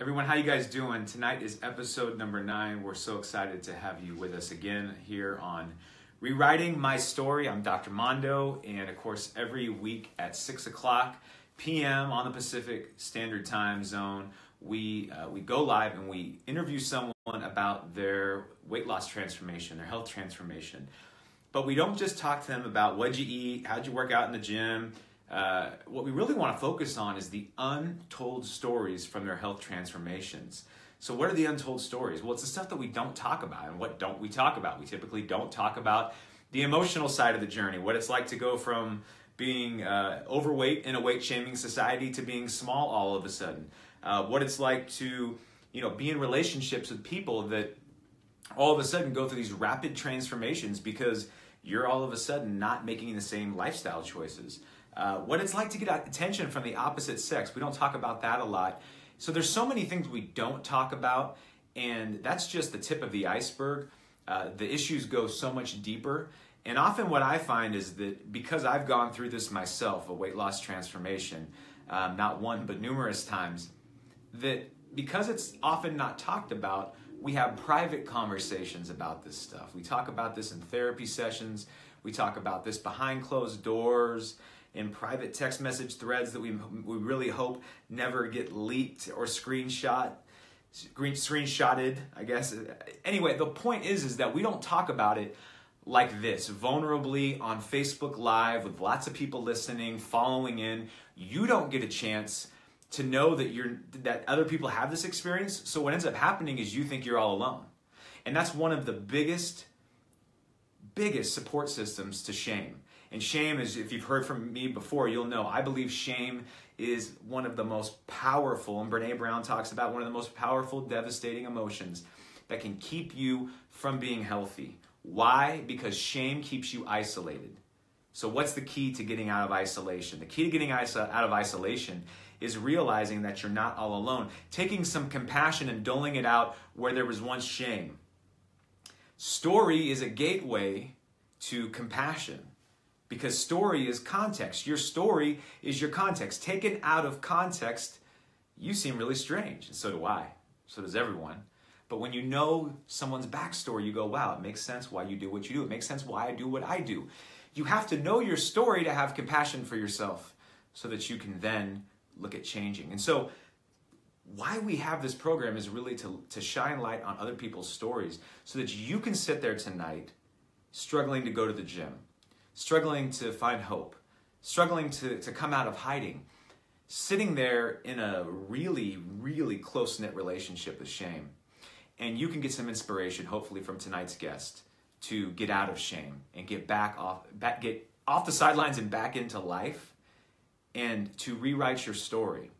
Everyone, how you guys doing? Tonight is episode number 9. We're so excited to have you with us again here on Rewriting My Story. I'm Dr. Mondo, and of course every week at 6 o'clock p.m. on the Pacific Standard Time Zone, we go live and we interview someone about their weight loss transformation, their health transformation. But we don't just talk to them about what'd you eat, how'd you work out in the gym. What we really want to focus on is the untold stories from their health transformations. So what are the untold stories? Well, it's the stuff that we don't talk about. And what don't we talk about? We typically don't talk about the emotional side of the journey, what it's like to go from being overweight in a weight-shaming society to being small all of a sudden. What it's like to be in relationships with people that all of a sudden go through these rapid transformations because you're all of a sudden not making the same lifestyle choices. What it's like to get attention from the opposite sex. We don't talk about that a lot. So there's so many things we don't talk about, and that's just the tip of the iceberg. The issues go so much deeper. And often what I find is that because I've gone through this myself, a weight loss transformation, not one but numerous times, that because it's often not talked about, we have private conversations about this stuff. We talk about this in therapy sessions. We talk about this behind closed doors, in private text message threads that we really hope never get leaked or screenshotted, I guess. Anyway, the point is that we don't talk about it like this, vulnerably on Facebook Live with lots of people listening, following in. You don't get a chance to know that other people have this experience. So what ends up happening is you think you're all alone. And that's one of the biggest support systems to shame. And shame is, if you've heard from me before, you'll know, I believe shame is one of the most powerful, and Brene Brown talks about one of the most powerful, devastating emotions that can keep you from being healthy. Why? Because shame keeps you isolated. So what's the key to getting out of isolation? The key to getting out of isolation is realizing that you're not all alone. Taking some compassion and doling it out where there was once shame. Story is a gateway to compassion. Because story is context. Your story is your context. Taken out of context, you seem really strange. And so do I. So does everyone. But when you know someone's backstory, you go, wow, it makes sense why you do what you do. It makes sense why I do what I do. You have to know your story to have compassion for yourself so that you can then look at changing. And so why we have this program is really to shine light on other people's stories so that you can sit there tonight struggling to go to the gym, struggling to find hope, struggling to come out of hiding, sitting there in a really, really close-knit relationship with shame. And you can get some inspiration, hopefully, from tonight's guest to get out of shame and get off the sidelines and back into life and to rewrite your story.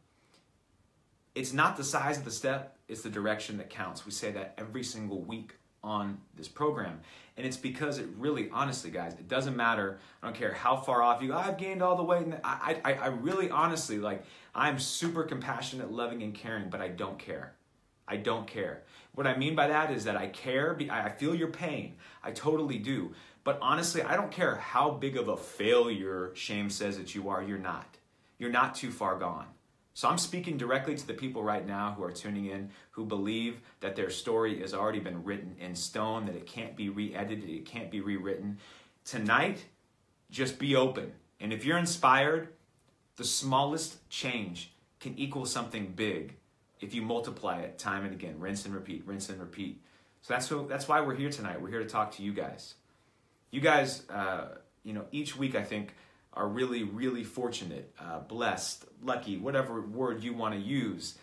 It's not the size of the step, it's the direction that counts. We say that every single week on this program. And it's because it really, honestly, guys, it doesn't matter. I don't care how far off you go. I've gained all the weight. And I really, honestly, I'm super compassionate, loving, and caring, but I don't care. I don't care. What I mean by that is that I care. I feel your pain. I totally do. But honestly, I don't care how big of a failure shame says that you are. You're not. You're not too far gone. So I'm speaking directly to the people right now who are tuning in, who believe that their story has already been written in stone, that it can't be re-edited, it can't be rewritten. Tonight, just be open. And if you're inspired, the smallest change can equal something big if you multiply it time and again, rinse and repeat, rinse and repeat. So that's why we're here tonight. We're here to talk to you guys. You guys, each week I think are really, really fortunate, blessed, lucky, whatever word you want to use,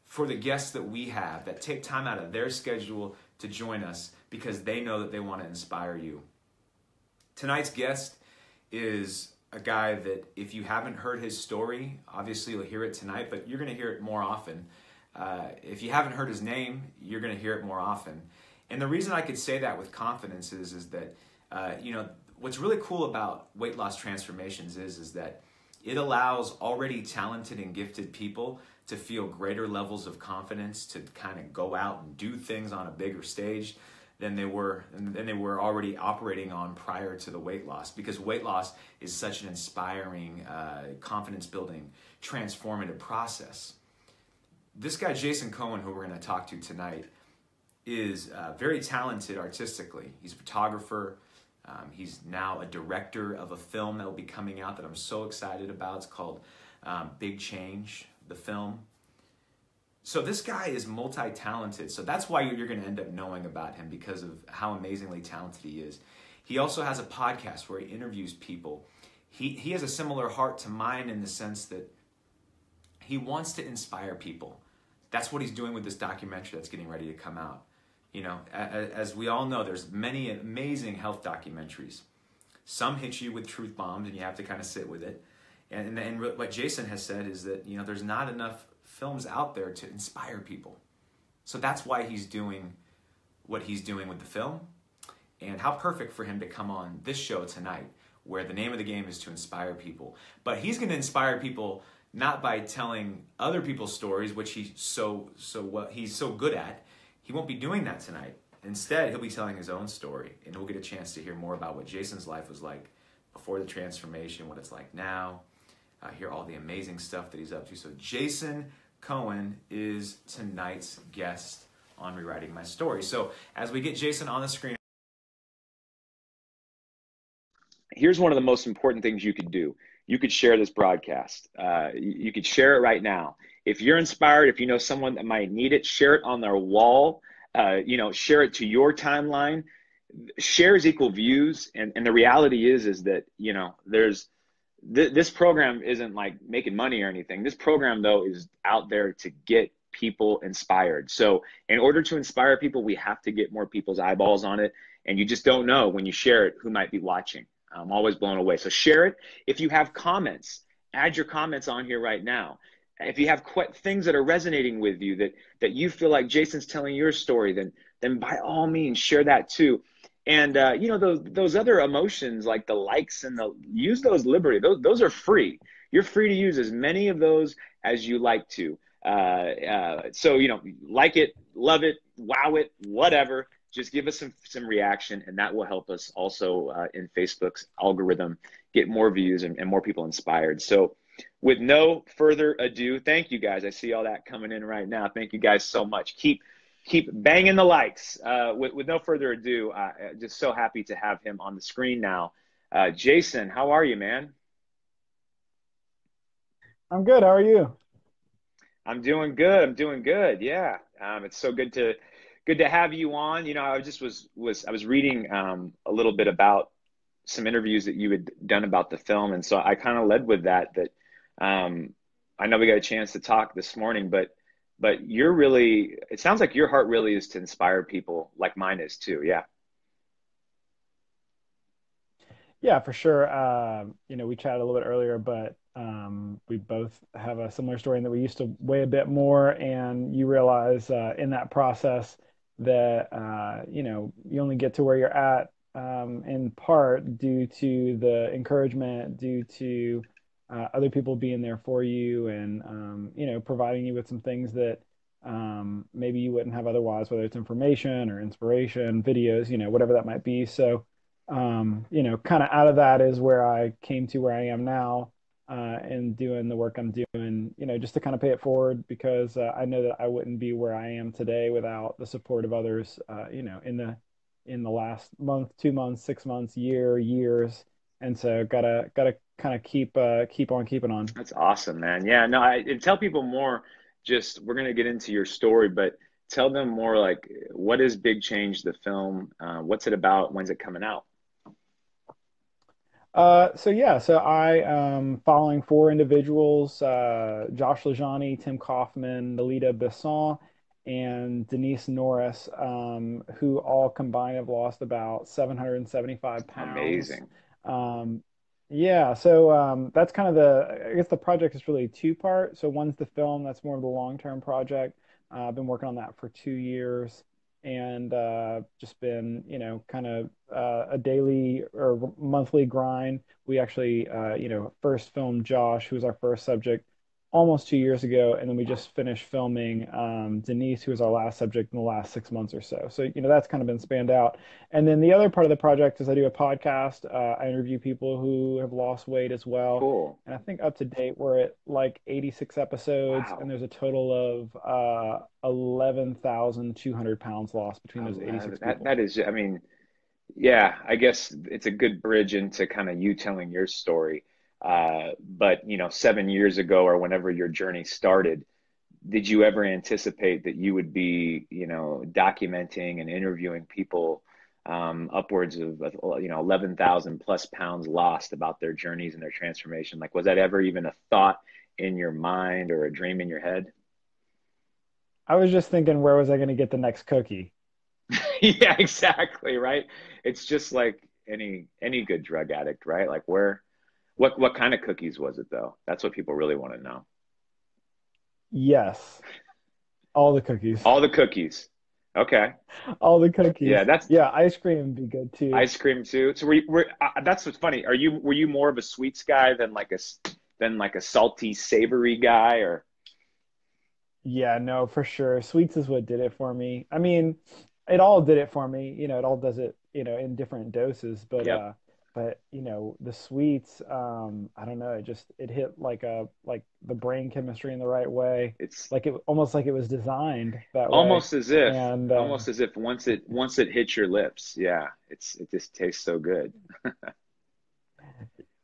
for the guests that we have that take time out of their schedule to join us because they know that they want to inspire you. Tonight's guest is a guy that if you haven't heard his story, obviously you'll hear it tonight, but you're going to hear it more often. If you haven't heard his name, you're going to hear it more often. And the reason I could say that with confidence is that, what's really cool about weight loss transformations is that it allows already talented and gifted people to feel greater levels of confidence to kind of go out and do things on a bigger stage than they were already operating on prior to the weight loss, because weight loss is such an inspiring, confidence building, transformative process. this guy, Jason Cohen, who we're going to talk to tonight, is very talented artistically. He's a photographer. He's now a director of a film that will be coming out that I'm so excited about. It's called Big Change, the film. So this guy is multi-talented. So that's why you're going to end up knowing about him, because of how amazingly talented he is. He also has a podcast where he interviews people. He has a similar heart to mine in the sense that he wants to inspire people. That's what he's doing with this documentary that's getting ready to come out. You know, as we all know, there's many amazing health documentaries. Some hit you with truth bombs and you have to kind of sit with it. And what Jason has said is that, you know, there's not enough films out there to inspire people. So that's why he's doing what he's doing with the film. And how perfect for him to come on this show tonight, where the name of the game is to inspire people. But he's going to inspire people not by telling other people's stories, which he's so good at. He won't be doing that tonight. Instead, he'll be telling his own story, and we'll get a chance to hear more about what Jason's life was like before the transformation, what it's like now, hear all the amazing stuff that he's up to. So Jason Cohen is tonight's guest on Rewriting My Story. So as we get Jason on the screen. Here's one of the most important things you could do. You could share this broadcast. You could share it right now. If you're inspired, if you know someone that might need it, share it on their wall. Share it to your timeline. Shares equal views. And the reality is that, you know, this program isn't like making money or anything. This program, though, is out there to get people inspired. So in order to inspire people, we have to get more people's eyeballs on it. And you just don't know when you share it who might be watching. I'm always blown away. So share it. If you have comments, add your comments on here right now. If you have things that are resonating with you, that you feel like Jason's telling your story, then by all means share that too. And those other emotions like the likes and use those liberty. Those are free. You're free to use as many of those as you like to. So like it, love it, wow it, whatever. Just give us some reaction, and that will help us also in Facebook's algorithm get more views and more people inspired. So with no further ado, thank you guys. I see all that coming in right now. Thank you guys so much. Keep banging the likes. With no further ado, just so happy to have him on the screen now. Jason, how are you, man? I'm good. How are you? I'm doing good. I'm doing good. Yeah. It's so good to have you on. You know, I just I was reading a little bit about some interviews that you had done about the film, and so I kind of led with that. I know we got a chance to talk this morning, but you're really. It sounds like your heart really is to inspire people, like mine is too. Yeah. Yeah, for sure. We chatted a little bit earlier, but we both have a similar story in that we used to weigh a bit more, and you realize in that process that you only get to where you're at in part due to the encouragement, due to other people being there for you, and providing you with some things that maybe you wouldn't have otherwise, whether it's information or inspiration, videos, whatever that might be. So kind of out of that is where I came to where I am now, and doing the work I'm doing, just to kind of pay it forward, because I know that I wouldn't be where I am today without the support of others, in the last month, 2 months, 6 months, years. And so gotta kind of keep on keeping on. That's awesome, man. Yeah, no, and tell people more. Just we're gonna get into your story, but tell them more. Like, what is Big Change, the film? What's it about? When's it coming out? So I am following four individuals, Josh Lajani, Tim Kaufman, Nalita Besson, and Denise Norris, who all combined have lost about 775 pounds. Amazing. That's kind of I guess the project is really two-part. So one's the film, that's more of the long-term project. I've been working on that for 2 years, and just been, kind of a daily or monthly grind. We actually, first filmed Josh, who was our first subject, almost 2 years ago, and then we just finished filming Denise, who was our last subject in the last 6 months or so. So, that's kind of been spanned out. And then the other part of the project is I do a podcast. I interview people who have lost weight as well. Cool. And I think up to date, we're at like 86 episodes, and Wow. there's a total of 11,200 pounds lost between I those love 86 it. That, people. that is, I mean, yeah, I guess it's a good bridge into kind of you telling your story. But 7 years ago or whenever your journey started, did you ever anticipate that you would be, documenting and interviewing people upwards of 11,000 plus pounds lost about their journeys and their transformation? Like, was that ever even a thought in your mind or a dream in your head? I was just thinking, where was I going to get the next cookie? Yeah, exactly, right? It's just like any good drug addict, right? Like what kind of cookies was it though? That's what people really want to know. Yes, all the cookies. All the cookies. Okay. All the Yeah, cookies. that's Yeah, ice cream would be good too. ice cream too. So that's what's funny. Were you more of a sweets guy than like a salty savory guy or Yeah, no, for sure. Sweets is what did it for me. I mean, it all did it for me. It all does it, in different doses, yep. but the sweets, I don't know, it hit like the brain chemistry in the right way. It's Like it almost like it was designed that way. almost as if And once it hits your lips, yeah, it just tastes so good.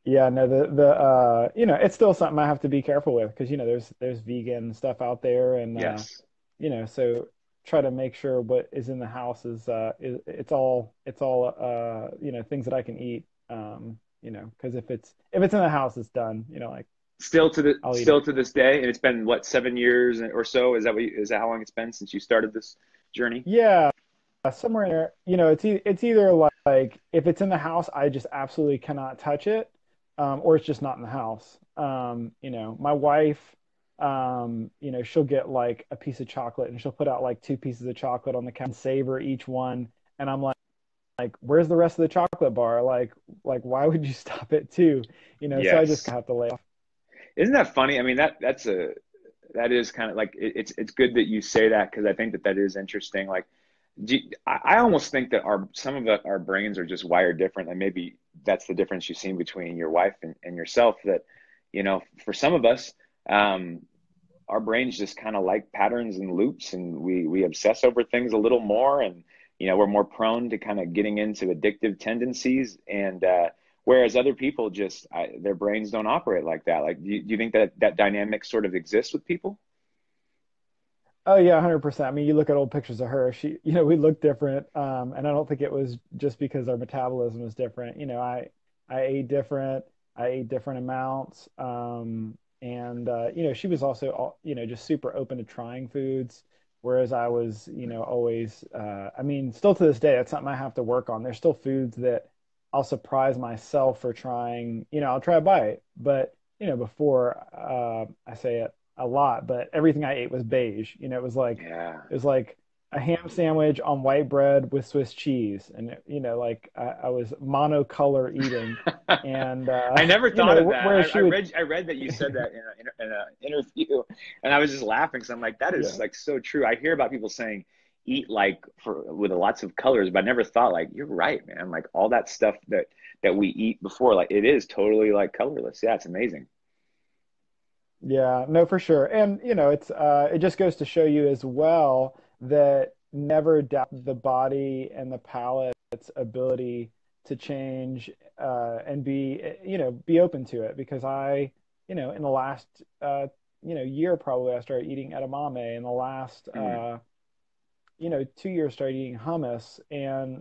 yeah, no, it's still something I have to be careful with because there's vegan stuff out there, and Yes. so try to make sure what is in the house is it's all things that I can eat. Because if it's in the house, it's done. Like I'll eat Still it. to this day, and it's been what, 7 years or so? Is that how long it's been since you started this journey? Yeah, somewhere in there. It's either like if it's in the house, I just absolutely cannot touch it, or it's just not in the house. My wife, she'll get like a piece of chocolate and she'll put out like two pieces of chocolate on the counter and savor each one, and I'm like, where's the rest of the chocolate bar? Like why would you stop it too? So I just Yes. have to lay off. Isn't that funny? I mean, that is kind of like it's good that you say that because I think that is interesting. Like, I almost think that some of our brains are just wired different, and maybe that's the difference you've seen between your wife and yourself. That for some of us, um, our brains just kind of like patterns and loops, and we obsess over things a little more, and we're more prone to kind of getting into addictive tendencies, and whereas other people just their brains don't operate like that. Like, do you think that dynamic sort of exists with people? Oh yeah, 100%. I mean, you look at old pictures of her, we look different. And I don't think it was just because our metabolism is different. I ate different. I ate different amounts. And she was also, just super open to trying foods, whereas I was, always, I mean, still to this day, that's something I have to work on. There's still foods that I'll surprise myself for trying. I'll try a bite, but before, I say it a lot, but everything I ate was beige. Yeah. It was like a ham sandwich on white bread with Swiss cheese, and like I was monocolor eating, and I never thought of that. whereas she would, I read that you said that in an interview, and I was just laughing because I'm like, that is yeah, like so true. I hear about people saying eat like for with lots of colors, but I never thought like you're right, man. Like all that stuff that we eat before, like it is totally like colorless. Yeah, it's amazing. yeah, no, for sure, and it just goes to show you as well that never doubt the body and the palate's ability to change, and be open to it because in the last year probably I started eating edamame. In the last Mm, 2 years started eating hummus, and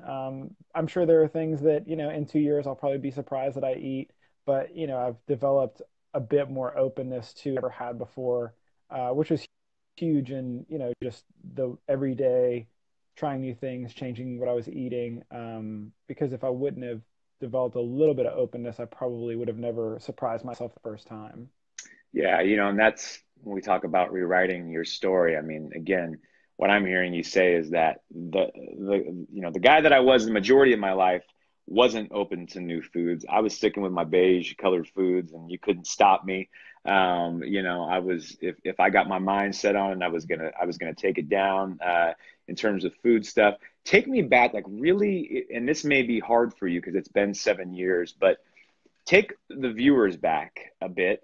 I'm sure there are things that in 2 years I'll probably be surprised that I eat, but I've developed a bit more openness to ever had before, which was huge in just the everyday trying new things, changing what I was eating, because if I wouldn't have developed a little bit of openness, I probably would have never surprised myself the first time. yeah, and that's when we talk about rewriting your story. I mean, again, what I'm hearing you say is that the guy that I was the majority of my life wasn't open to new foods. I was sticking with my beige colored foods, and you couldn't stop me. I was if I got my mind set on it, I was gonna take it down in terms of food stuff. Take me back, like really, and this may be hard for you because it's been 7 years, but take the viewers back a bit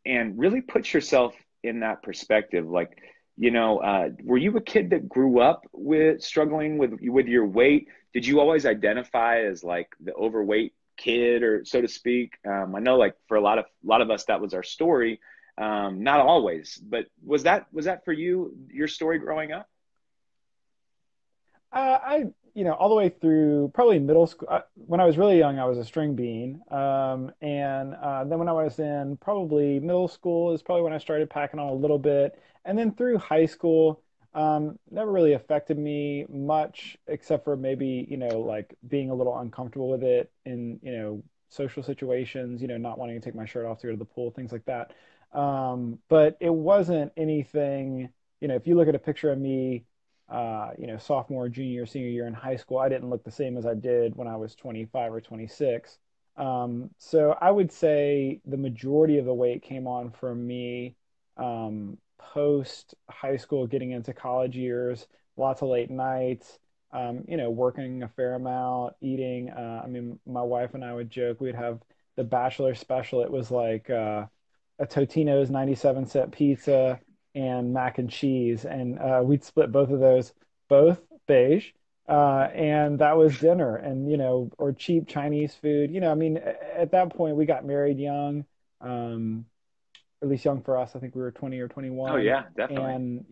and really put yourself in that perspective. Like, were you a kid that grew up with struggling with your weight? Did you always identify as like the overweight kid, or so to speak? I know, like for a lot of us, that was our story. Not always, but was that for you, your story growing up? All the way through probably middle school. When I was really young, I was a string bean. And then when I was in probably middle school is probably when I started packing on a little bit. And then through high school, never really affected me much, except for maybe, like being a little uncomfortable with it in, social situations, not wanting to take my shirt off to go to the pool, things like that. But it wasn't anything, if you look at a picture of me, sophomore, junior, senior year in high school, I didn't look the same as I did when I was 25 or 26. So I would say the majority of the weight came on for me post high school, getting into college years, lots of late nights, working a fair amount, eating. I mean, my wife and I would joke, we'd have the Bachelor special. It was like a Totino's 97-cent pizza and mac and cheese, and we'd split both of those, both beige, and that was dinner. And or cheap Chinese food. I mean, at that point we got married young, at least young for us. I think we were 20 or Oh 21, yeah, definitely. and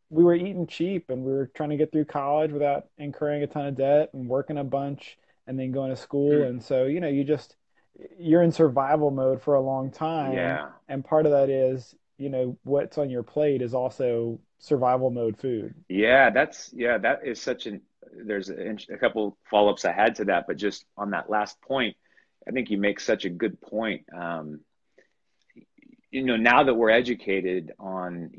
we were eating cheap, and we were trying to get through college without incurring a ton of debt and working a bunch and then going to school. Mm, And so, you're in survival mode for a long time. yeah. And part of that is, what's on your plate is also survival mode food. Yeah, that is such an there's a couple follow-ups I had to that, but just on that last point, I think you make such a good point. Now that we're educated on,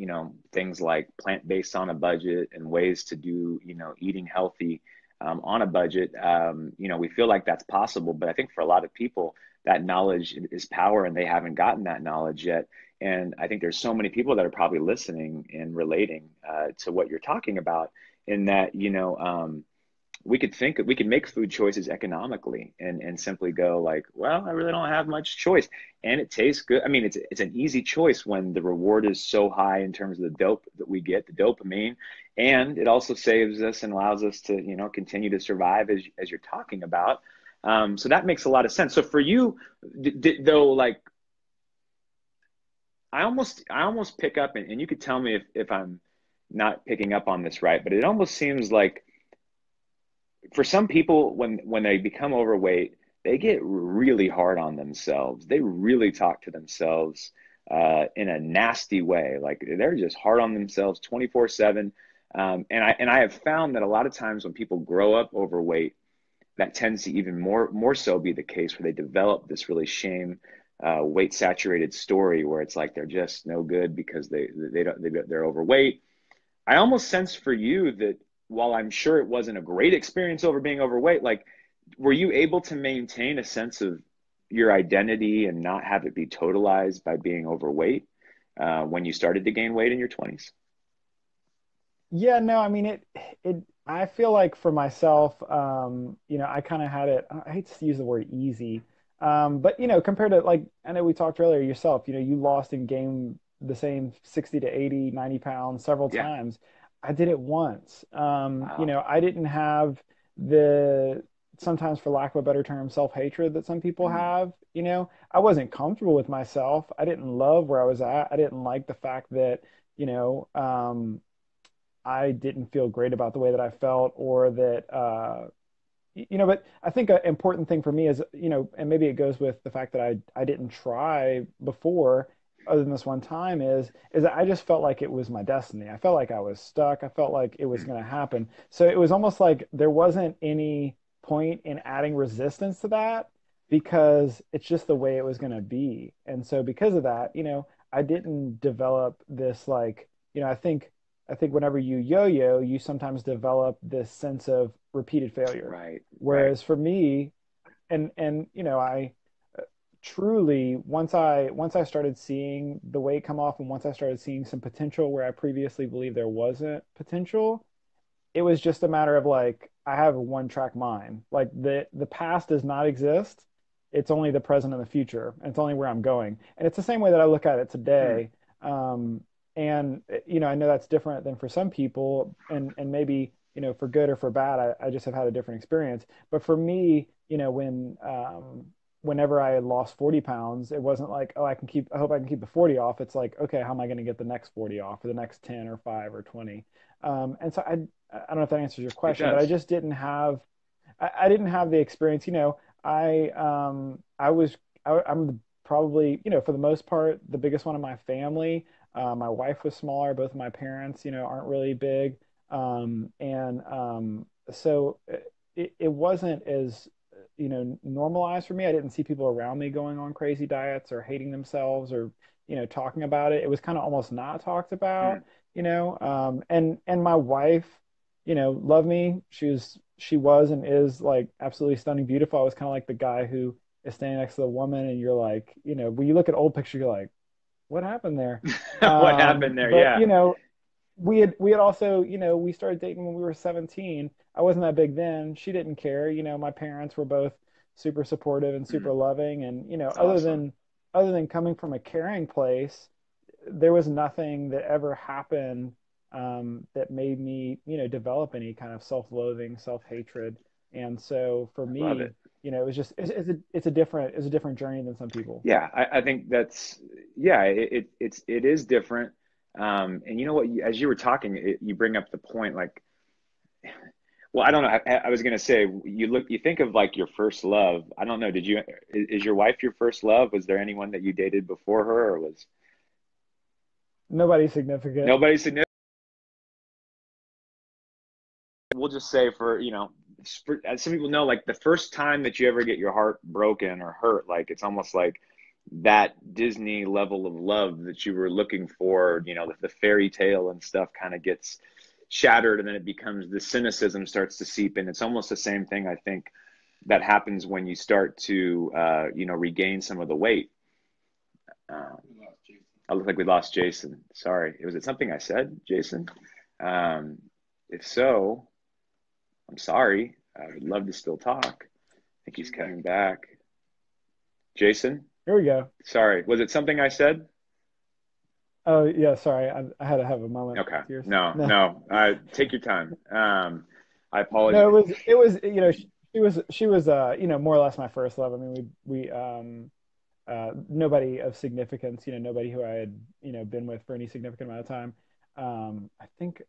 things like plant-based on a budget and ways to do, eating healthy on a budget, we feel like that's possible. But I think for a lot of people, that knowledge is power, and they haven't gotten that knowledge yet. And I think there's so many people that are probably listening and relating to what you're talking about, in that, we could make food choices economically, and simply go like, well, I really don't have much choice, and it tastes good. I mean, it's an easy choice when the reward is so high in terms of the dope that we get, the dopamine, and it also saves us and allows us to, continue to survive, as you're talking about. So that makes a lot of sense. So for you, though, like, I almost pick up, and you could tell me if I'm not picking up on this right, but it almost seems like for some people, when they become overweight, they get really hard on themselves. They really talk to themselves in a nasty way. Like, they're just hard on themselves 24/7. And I have found that a lot of times when people grow up overweight, that tends to even more so be the case, where they develop this really shame, weight saturated story, where it's like they're just no good because they're overweight. I almost sense for you that, while I'm sure it wasn't a great experience over being overweight, like, were you able to maintain a sense of your identity and not have it be totalized by being overweight when you started to gain weight in your 20s? Yeah, no, I mean I feel like for myself, I kind of had it, I hate to use the word easy. But compared to, like, I know we talked earlier yourself, you lost and gained the same 60 to 80, 90 pounds several Yeah. times. I did it once. Wow. I didn't have the, sometimes for lack of a better term, self-hatred that some people Mm, have. I wasn't comfortable with myself. I didn't love where I was at. I didn't like the fact that, you know, um, I didn't feel great about the way that I felt, or that, but I think an important thing for me is, and maybe it goes with the fact that I didn't try before, other than this one time, is that I just felt like it was my destiny. I felt like I was stuck. I felt like it was mm, going to happen. So it was almost like there wasn't any point in adding resistance to that, because it's just the way it was going to be. And so because of that, I didn't develop this, like, I think whenever you yo-yo, you sometimes develop this sense of repeated failure. right, right. Whereas for me, and I truly, once I started seeing the weight come off, and once I started seeing some potential where I previously believed there wasn't potential, it was just a matter of like I have a one track mind. Like the past does not exist. It's only the present and the future. And it's only where I'm going. And it's the same way that I look at it Hmm. today. Um, and I know that's different than for some people, and maybe, for good or for bad, I just have had a different experience. But for me, whenever I had lost 40 pounds, it wasn't like, oh, I hope I can keep the 40 off. It's like, okay, how am I going to get the next 40 off, or the next 10 or 5 or 20? And so I don't know if that answers your It question, but I does. just didn't have, I didn't have the experience. I was, I'm probably, for the most part, the biggest one in my family. My wife was smaller. Both of my parents, aren't really big. So it wasn't as, normalized for me. I didn't see people around me going on crazy diets or hating themselves or, talking about it. It was kind of almost not talked Hmm. about, and my wife, loved me. She was and is like absolutely stunning, beautiful. I was kind of like the guy who is standing next to the woman, and you're like, when you look at old pictures, you're like, what happened there? What happened there? But Yeah. we had also, we started dating when we were 17. I wasn't that big then. She didn't care. My parents were both super supportive and super Hmm. loving, and It's other awesome. than coming from a caring place, there was nothing that ever happened that made me, develop any kind of self-loathing, self-hatred. And so for I love me, it. it was just it's a different journey than some people. Yeah, I think that's yeah, it is different. And you know what? As you were talking, you bring up the point, like, well, I don't know. I was gonna say, you think of like your first love. I don't know. Is your wife your first love? Was there anyone that you dated before her, or was Nobody significant. nobody significant? We'll just say as some people know, like the first time that you ever get your heart broken or hurt, like it's almost like that Disney level of love that you were looking for, the fairy tale and stuff kind of gets shattered, and then it becomes the cynicism starts to seep in. It's almost the same thing, I think, that happens when you start to, regain some of the weight. Um, I look like we lost Jason. Sorry. Was it something I said, Jason? Um, if so, I'm sorry. I would love to still talk. I think he's coming back. Jason, Here we go. sorry. Was it something I said? Oh yeah, sorry. I had to have a moment. Okay. Tears. No, No, no. Take your time. I apologize. no. It was. She was more or less my first love. I mean, we nobody of significance. Nobody who I had been with for any significant amount of time. I think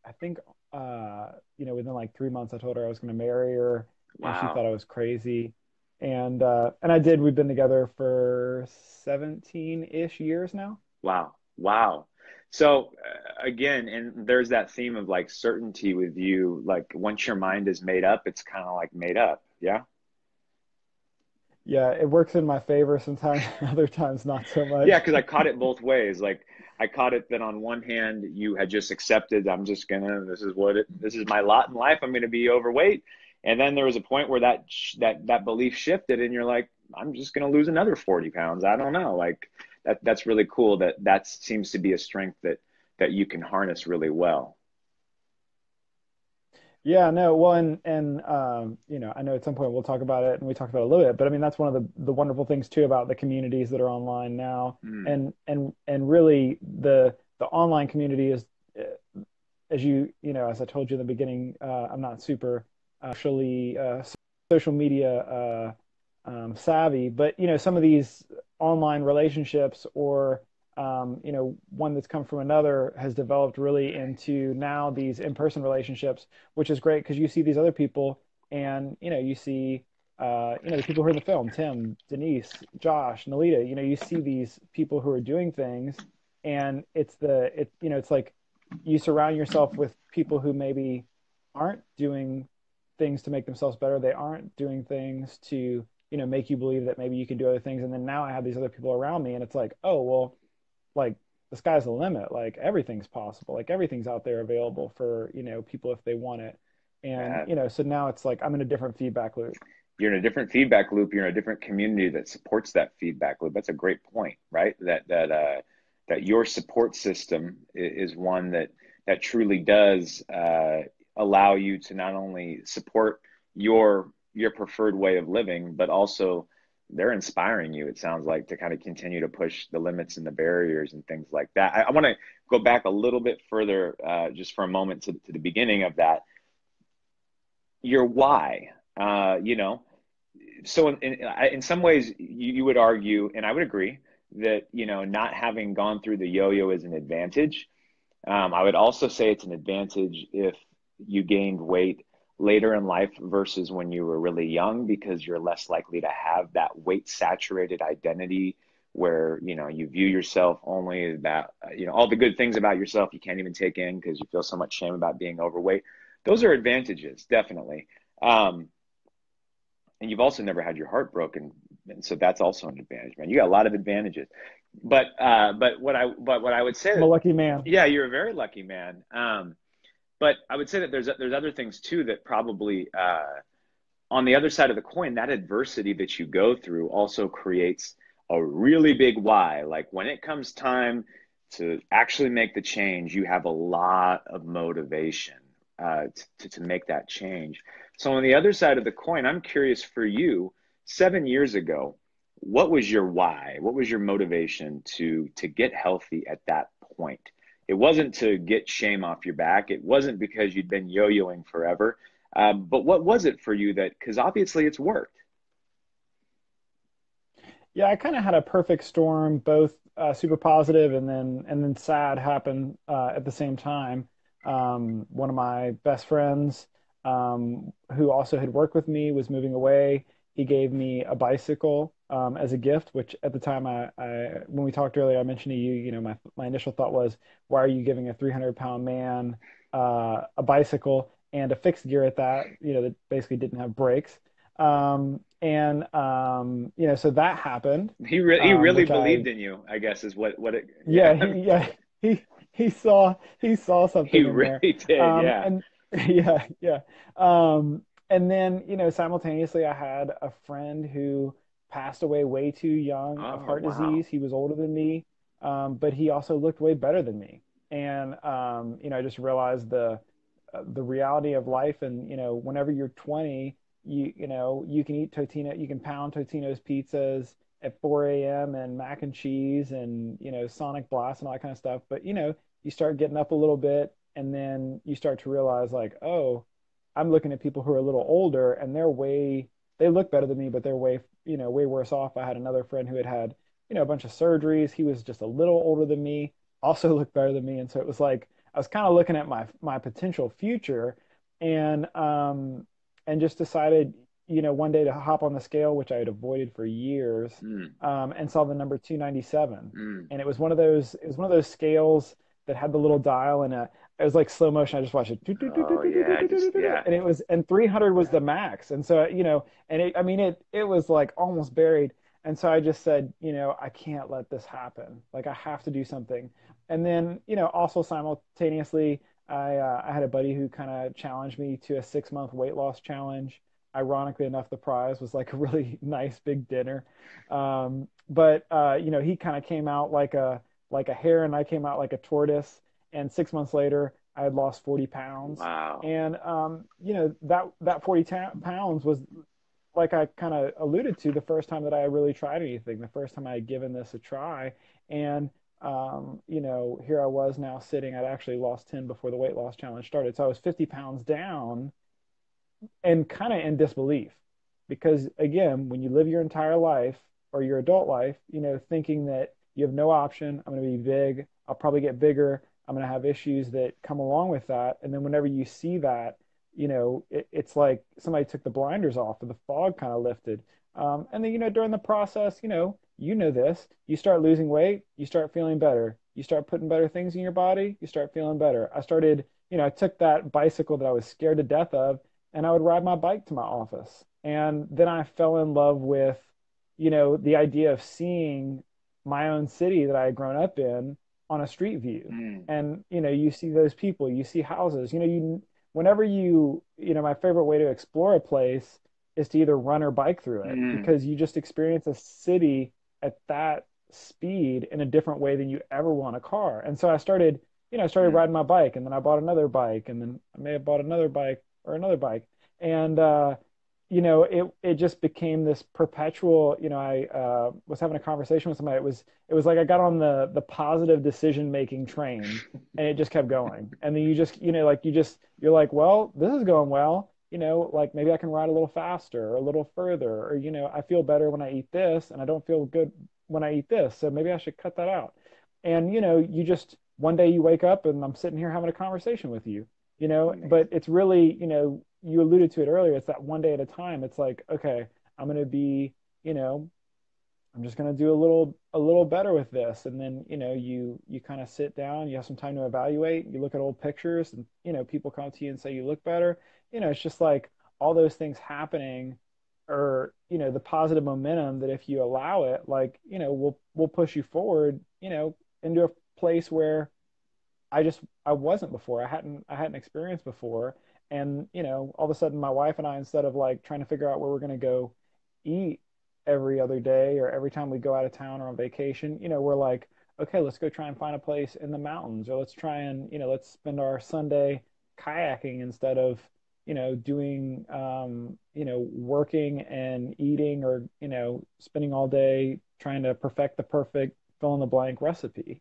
within like 3 months, I told her I was going to marry her, and she thought Wow. I was crazy. And I did. We've been together for 17-ish years now. Wow. Wow. So again, and there's that theme of like certainty with you. Like once your mind is made up, it's kind of like made up. Yeah. Yeah, it works in my favor sometimes, other times not so Yeah, much. because I caught it both ways. Like I caught it that on one hand you had just accepted, this is my lot in life. I'm gonna be overweight. And then there was a point where that belief shifted, and you're like, I'm just gonna lose another 40 pounds. I don't know. Like that's really cool. That seems to be a strength that you can harness really well. Yeah, no, well, and I know at some point we'll talk about it, and we talked about it a little bit, but I mean that's one of the wonderful things too about the communities that are online now, Mm, and really the online community is, as I told you in the beginning, I'm not super actually social media savvy, but some of these online relationships, or one that's come from another, has developed really into now these in-person relationships, which is great because you see these other people, and you see the people who are in the film, Tim, Denise, Josh, Nalita. You see these people who are doing things, and it's like you surround yourself with people who maybe aren't doing things to make themselves better. They aren't doing things to make you believe that maybe you can do other things. And then now I have these other people around me, and it's like, oh well, like the sky's the limit. Like everything's possible. Like everything's out there available for people if they want it. And that so now it's like I'm in a different feedback loop. You're in a different feedback loop. You're in a different community that supports that feedback loop. That's a great point, right? That your support system is one that truly does allow you to not only support your preferred way of living, but also they're inspiring you, it sounds like, to kind of continue to push the limits and the barriers and things like that. I want to go back a little bit further, just for a moment, to the beginning of that. Your why, so in some ways you would argue, and I would agree, that not having gone through the yo-yo is an advantage. I would also say it's an advantage if you gained weight later in life versus when you were really young, because you're less likely to have that weight saturated identity where you view yourself only that all the good things about yourself you can't even take in because you feel so much shame about being overweight. Those are advantages, definitely. And you've also never had your heart broken, and so that's also an advantage, man. You got a lot of advantages. But what I would say, I'm a lucky man. yeah, you're a very lucky man. But I would say that there's other things too that probably, on the other side of the coin, that adversity that you go through also creates a really big why. Like when it comes time to actually make the change, you have a lot of motivation to make that change. So on the other side of the coin, I'm curious for you, 7 years ago, what was your why? What was your motivation to get healthy at that point? It wasn't to get shame off your back. It wasn't because you'd been yo-yoing forever. But what was it for you because obviously it's worked. Yeah, I kind of had a perfect storm, both super positive and then sad happened at the same time. One of my best friends, who also had worked with me, was moving away. He gave me a bicycle as a gift, which at the time, when we talked earlier, I mentioned to you, my initial thought was, why are you giving a 300-pound man a bicycle and a fixed gear at that, that basically didn't have brakes? So that happened, He really which believed in you, I guess, is what it, yeah, yeah. he saw He something in there. really did, yeah. And yeah, yeah. And then, simultaneously I had a friend who passed away way too young of Oh, heart wow. disease. He was older than me, but he also looked way better than me. And I just realized the reality of life. And whenever you're 20, you can eat Totino, you can pound Totino's pizzas at 4 a.m. and mac and cheese and Sonic Blast and all that kind of stuff. But you start getting up a little bit, and then you start to realize, like, oh, I'm looking at people who are a little older, and they look better than me, but they're way worse off. I had another friend who had a bunch of surgeries. He was just a little older than me, also looked better than me, and so it was like I was kind of looking at my potential future, and just decided, one day to hop on the scale, which I had avoided for years, Mm, and saw the number 297. mm. And it was one of those scales that had the little dial, and it was like slow motion. I just watched it, Oh, yeah, yeah. and 300 was the max. And so, and it was like almost buried. And so I just said, I can't let this happen. Like, I have to do something. And then, also simultaneously, I had a buddy who kind of challenged me to a 6-month weight loss challenge. Ironically enough, the prize was like a really nice big dinner. But he kind of came out like a hare, and I came out like a tortoise. And 6 months later, I had lost 40 pounds. Wow. And that 40 pounds was, like I kind of alluded to, the first time that I really tried anything, the first time I had given this a try. And here I was now sitting. I'd actually lost 10 before the weight loss challenge started. So I was 50 pounds down, and kind of in disbelief, because again, when you live your entire life or your adult life, thinking that you have no option, I'm going to be big, I'll probably get bigger, I'm going to have issues that come along with that. And then whenever you see that, it's like somebody took the blinders off and the fog kind of lifted. And then, during the process, this, you start losing weight, you start feeling better, you start putting better things in your body, you start feeling better. I took that bicycle that I was scared to death of, and I would ride my bike to my office. And then I fell in love with, the idea of seeing my own city that I had grown up in on a street view. Mm. And, you see those people, you see houses, whenever my favorite way to explore a place is to either run or bike through it, Mm, because you just experience a city at that speed in a different way than you ever will in a car. And so I started mm, riding my bike, and then I bought another bike, and then I may have bought another bike or another bike. And it just became this perpetual, I was having a conversation with somebody. It was like I got on the positive decision making train, and it just kept going. And then you just, like you're like, well, this is going well. Like maybe I can ride a little faster or a little further, or I feel better when I eat this, and I don't feel good when I eat this. So maybe I should cut that out. And you just one day you wake up and I'm sitting here having a conversation with you, but amazing. it's really, you alluded to it earlier. It's that one day at a time. It's like, okay, I'm going to be, you know, I'm just going to do a little better with this. And then, you kind of sit down, you have some time to evaluate, you look at old pictures, and, people come to you and say you look better. It's just like all those things happening, or, the positive momentum that if you allow it, like, will push you forward, into a place where I wasn't before. I hadn't experienced before. And, all of a sudden my wife and I, instead of like trying to figure out where we're going to go eat every other day or every time we go out of town or on vacation, we're like, okay, let's go try and find a place in the mountains, or let's try and, let's spend our Sunday kayaking instead of, doing, working and eating, or, spending all day trying to perfect the perfect fill in the blank recipe.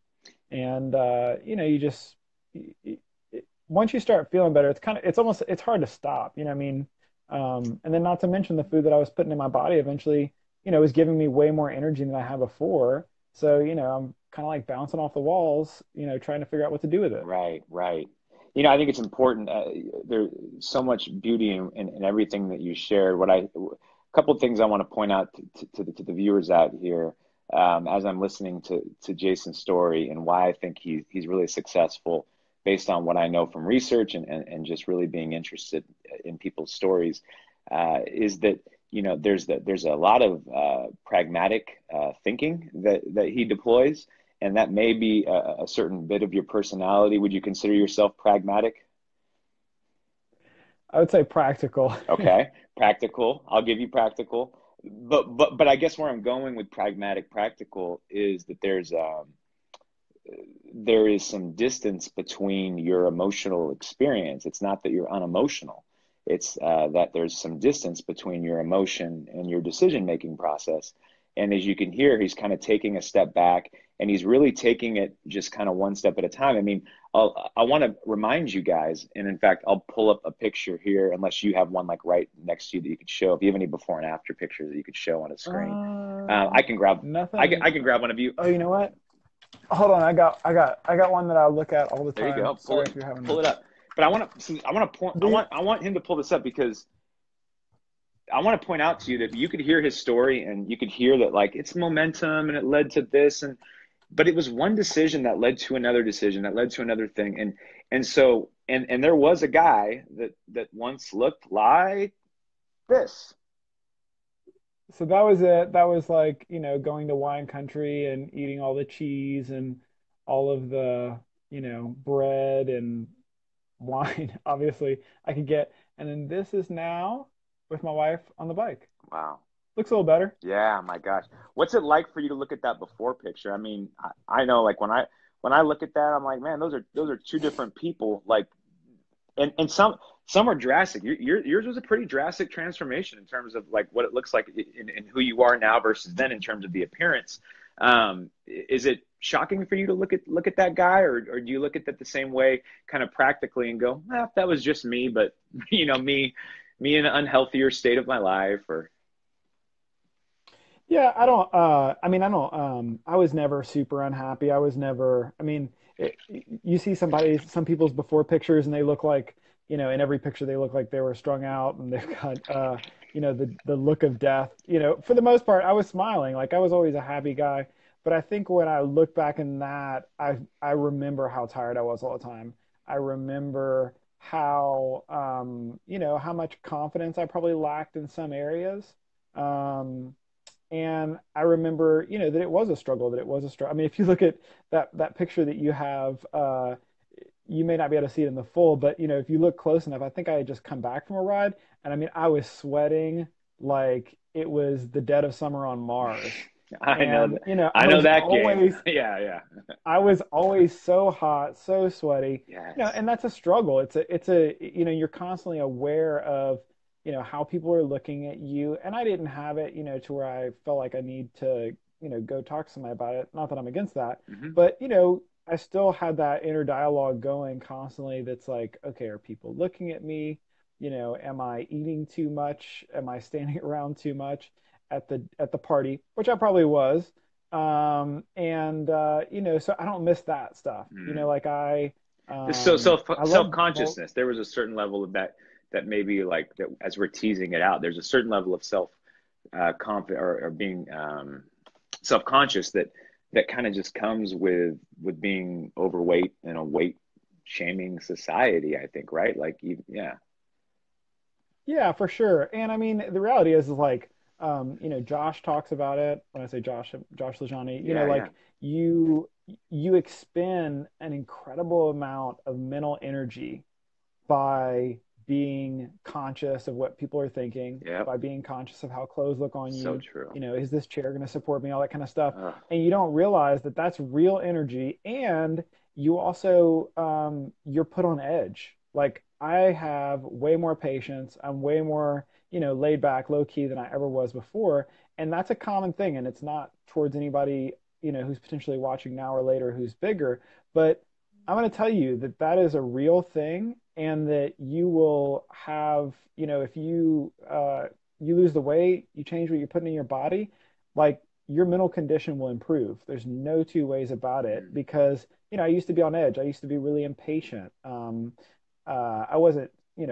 And you just once you start feeling better, it's hard to stop. I mean, and then not to mention the food that I was putting in my body eventually, was giving me way more energy than I had before. So I'm kind of like bouncing off the walls, trying to figure out what to do with it. Right, right. I think it's important. There's so much beauty in everything that you shared. A couple of things I want to point out to the viewers out here, as I'm listening to Jason's story, and why I think he's really successful based on what I know from research, and just really being interested in people's stories, is that there's a lot of pragmatic thinking that he deploys, and that may be a certain bit of your personality. Would you consider yourself pragmatic? I would say practical. Okay, practical. I'll give you practical. But I guess where I'm going with practical is that there is some distance between your emotional experience. It's not that you're unemotional. It's that there's some distance between your emotion and your decision making process. And as you can hear, he's kind of taking a step back, and he's really taking it just kind of one step at a time. I mean, I want to remind you guys, and in fact, I'll pull up a picture here, unless you have one like right next to you that you could show. If you have any before and after pictures that you could show on a screen, Uh, I can grab. Nothing. I can grab one of you. Oh, you know what? Hold on. I got one that I look at all the There you time. go. Sorry if you're having Pull a. it up. But I want to point, The, I want him to pull this up, because I want to point out to you that you could hear his story, and you could hear that like it's momentum and it led to this, but it was one decision that led to another decision that led to another thing. And there was a guy that once looked like this. so that was it. That was like, going to wine country and eating all the cheese and all of the, bread and wine, obviously, I could get. And then this is now with my wife on the bike. Wow. Looks a little better. Yeah, my gosh. What's it like for you to look at that before picture? I mean, I know like when I look at that, I'm like, man, those are two different people. Like, and some are drastic. Yours was a pretty drastic transformation in terms of like what it looks like in who you are now versus then in terms of the appearance. Is it shocking for you to look at that guy, or do you look at that the same way, kind of practically, and go, that was just me, but me in an unhealthier state of my life, or Yeah, I don't, I mean, I don't, I was never super unhappy. I was never, I mean, you see some people's before pictures, and they look like, in every picture they look like they were strung out, and they've got, the look of death. For the most part, I was smiling. Like I was always a happy guy. But I think when I look back in that, I remember how tired I was all the time. I remember how, how much confidence I probably lacked in some areas. Um, and I remember, that it was a struggle, that it was a struggle. I mean, if you look at that picture that you have, you may not be able to see it in the full, but if you look close enough, I think I had just come back from a ride, and I mean, I was sweating like it was the dead of summer on Mars. I know And, that. I know that game. Yeah, yeah. I was always so hot, so sweaty, Yes. and that's a struggle. It's a, you're constantly aware of, how people are looking at you. And I didn't have it, to where I felt like I need to, go talk to somebody about it. Not that I'm against that, Hmm. but, I still had that inner dialogue going constantly. That's like, okay, are people looking at me? Am I eating too much? Am I standing around too much at the party, which I probably was. And so I don't miss that stuff. Mm. Like The so I love well, self-consciousness, there was a certain level of that maybe like that as we're teasing it out, there's a certain level of self confident or being self-conscious that kind of just comes with being overweight in a weight shaming society, I think, right? Like yeah. yeah, for sure. And I mean, the reality is like, Josh talks about it. When I say Josh Lajani, Yeah, yeah. like you expend an incredible amount of mental energy by being conscious of what people are thinking, Yep. by being conscious of how clothes look on So you. true. Is this chair going to support me? All that kind of stuff. Ugh. And you don't realize that that's real energy. And you also, you're put on edge. Like I have way more patience. I'm way more, laid back, low key than I ever was before. And that's a common thing. And it's not towards anybody, who's potentially watching now or later who's bigger. But I'm going to tell you that that is a real thing, and that you will have, if you lose the weight, you change what you're putting in your body, like your mental condition will improve. There's no two ways about it, Mm. because I used to be on edge. I used to be really impatient. I wasn't,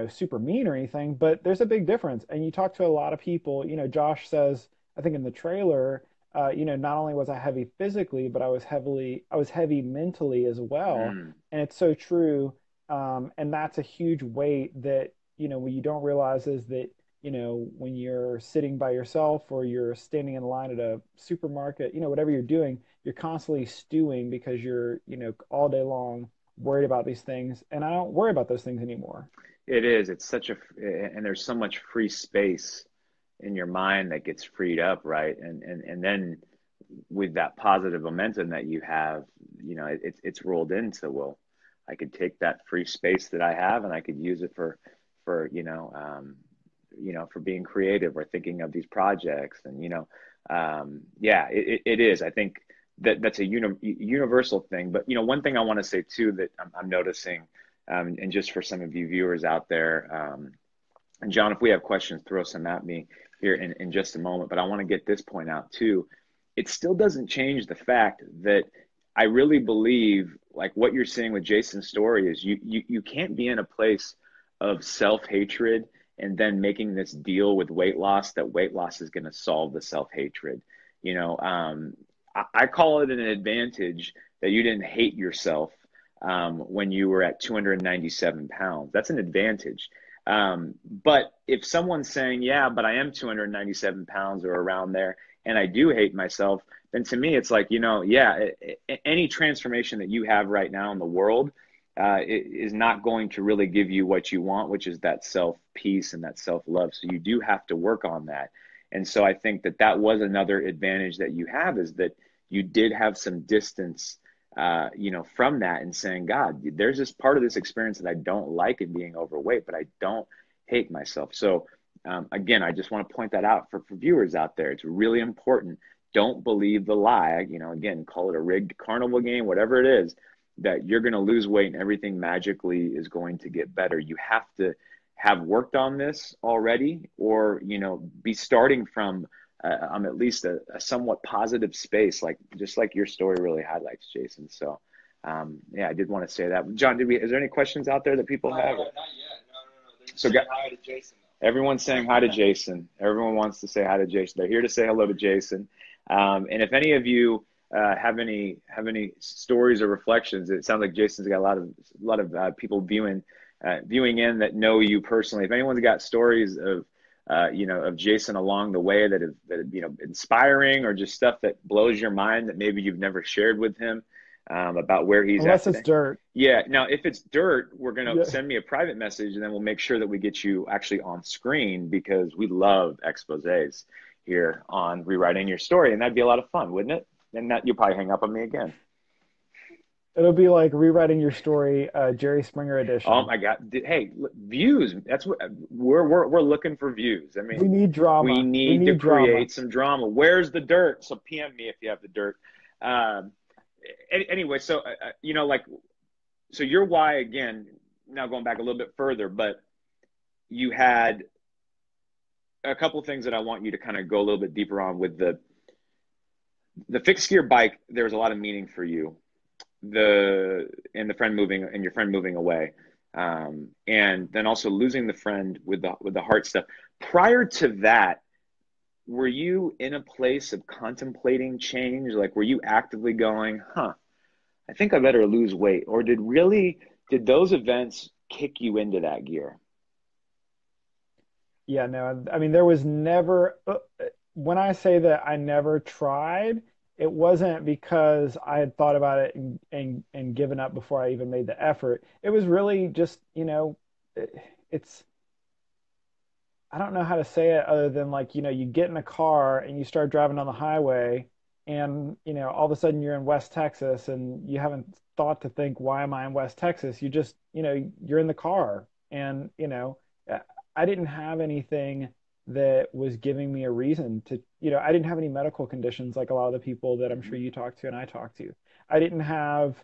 super mean or anything, but there's a big difference. And you talk to a lot of people. Josh says, I think in the trailer, not only was I heavy physically, but I was heavy mentally as well. Mm. And it's so true. And that's a huge weight that, what you don't realize is that, when you're sitting by yourself or you're standing in line at a supermarket, whatever you're doing, you're constantly stewing because you're, all day long worried about these things. And I don't worry about those things anymore. It is. It's such a, and there's so much free space in your mind that gets freed up, right? And then with that positive momentum that you have, it's rolled into, well, I could take that free space that I have and I could use it for for being creative or thinking of these projects. And yeah, it is. I think that's a universal thing. But one thing I want to say too that I'm noticing, and just for some of you viewers out there, and John, if we have questions, throw some at me here in just a moment. But I want to get this point out too. It still doesn't change the fact that I really believe, like what you're saying with Jason's story, is you can't be in a place of self-hatred and then making this deal with weight loss that weight loss is going to solve the self-hatred. I call it an advantage that you didn't hate yourself when you were at 297 pounds. That's an advantage. But if someone's saying, yeah, but I am 297 pounds or around there, and I do hate myself, then to me, it's like, yeah, any transformation that you have right now in the world is not going to really give you what you want, which is that self peace and that self love. So you do have to work on that. And so I think that was another advantage that you have, is that you did have some distance from that, and saying, God, there's this part of this experience that I don't like in being overweight, but I don't hate myself. So again, I just want to point that out for viewers out there. It's really important. Don't believe the lie, again, call it a rigged carnival game, whatever it is, that you're going to lose weight and everything magically is going to get better. You have to have worked on this already, or, be starting from at least a somewhat positive space, like just like your story really highlights, Jason. So, yeah, I did want to say that. John, is there any questions out there that people have? Not yet. No. They're So, saying hi to Jason, though. Everyone's saying hi to Jason. Everyone wants to say hi to Jason. They're here to say hello to Jason. And if any of you have any stories or reflections, it sounds like Jason's got a lot of people viewing in that know you personally. If anyone's got stories of of Jason along the way that have inspiring, or just stuff that blows your mind that maybe you've never shared with him, about where he's at Unless it's today. dirt. Yeah. Now, if it's dirt, we're going to Yeah. send me a private message and then we'll make sure that we get you actually on screen because we love exposés here on Rewriting Your Story. And that'd be a lot of fun, wouldn't it? And that you'll probably hang up on me again. It'll be like rewriting your story, Jerry Springer Oh edition. my God. Hey, views. That's what we're looking for views. I We mean, need we drama. We need to need drama. create some drama. Where's the dirt? So PM me if you have the dirt. Um, anyway, so, like, so your why again, now going back a little bit further, but you had a couple of things that I want you to kind of go a little bit deeper on with the fixed gear bike. There was a lot of meaning for you, and your friend moving away, and then also losing the friend with the heart stuff. Prior to that, were you in a place of contemplating change? Like, were you actively going, I think I better lose weight? Or did those events kick you into that gear? Yeah, no, I mean, there was never, when I say that I never tried, it wasn't because I had thought about it and given up before I even made the effort. It was really just, it's, I don't know how to say it other than like, you get in a car and you start driving on the highway and, all of a sudden you're in West Texas and you haven't thought to think, why am I in West Texas? You just, you're in the car and, I didn't have anything that was giving me a reason to, I didn't have any medical conditions like a lot of the people that I'm sure you talk to and I talk to. I didn't have,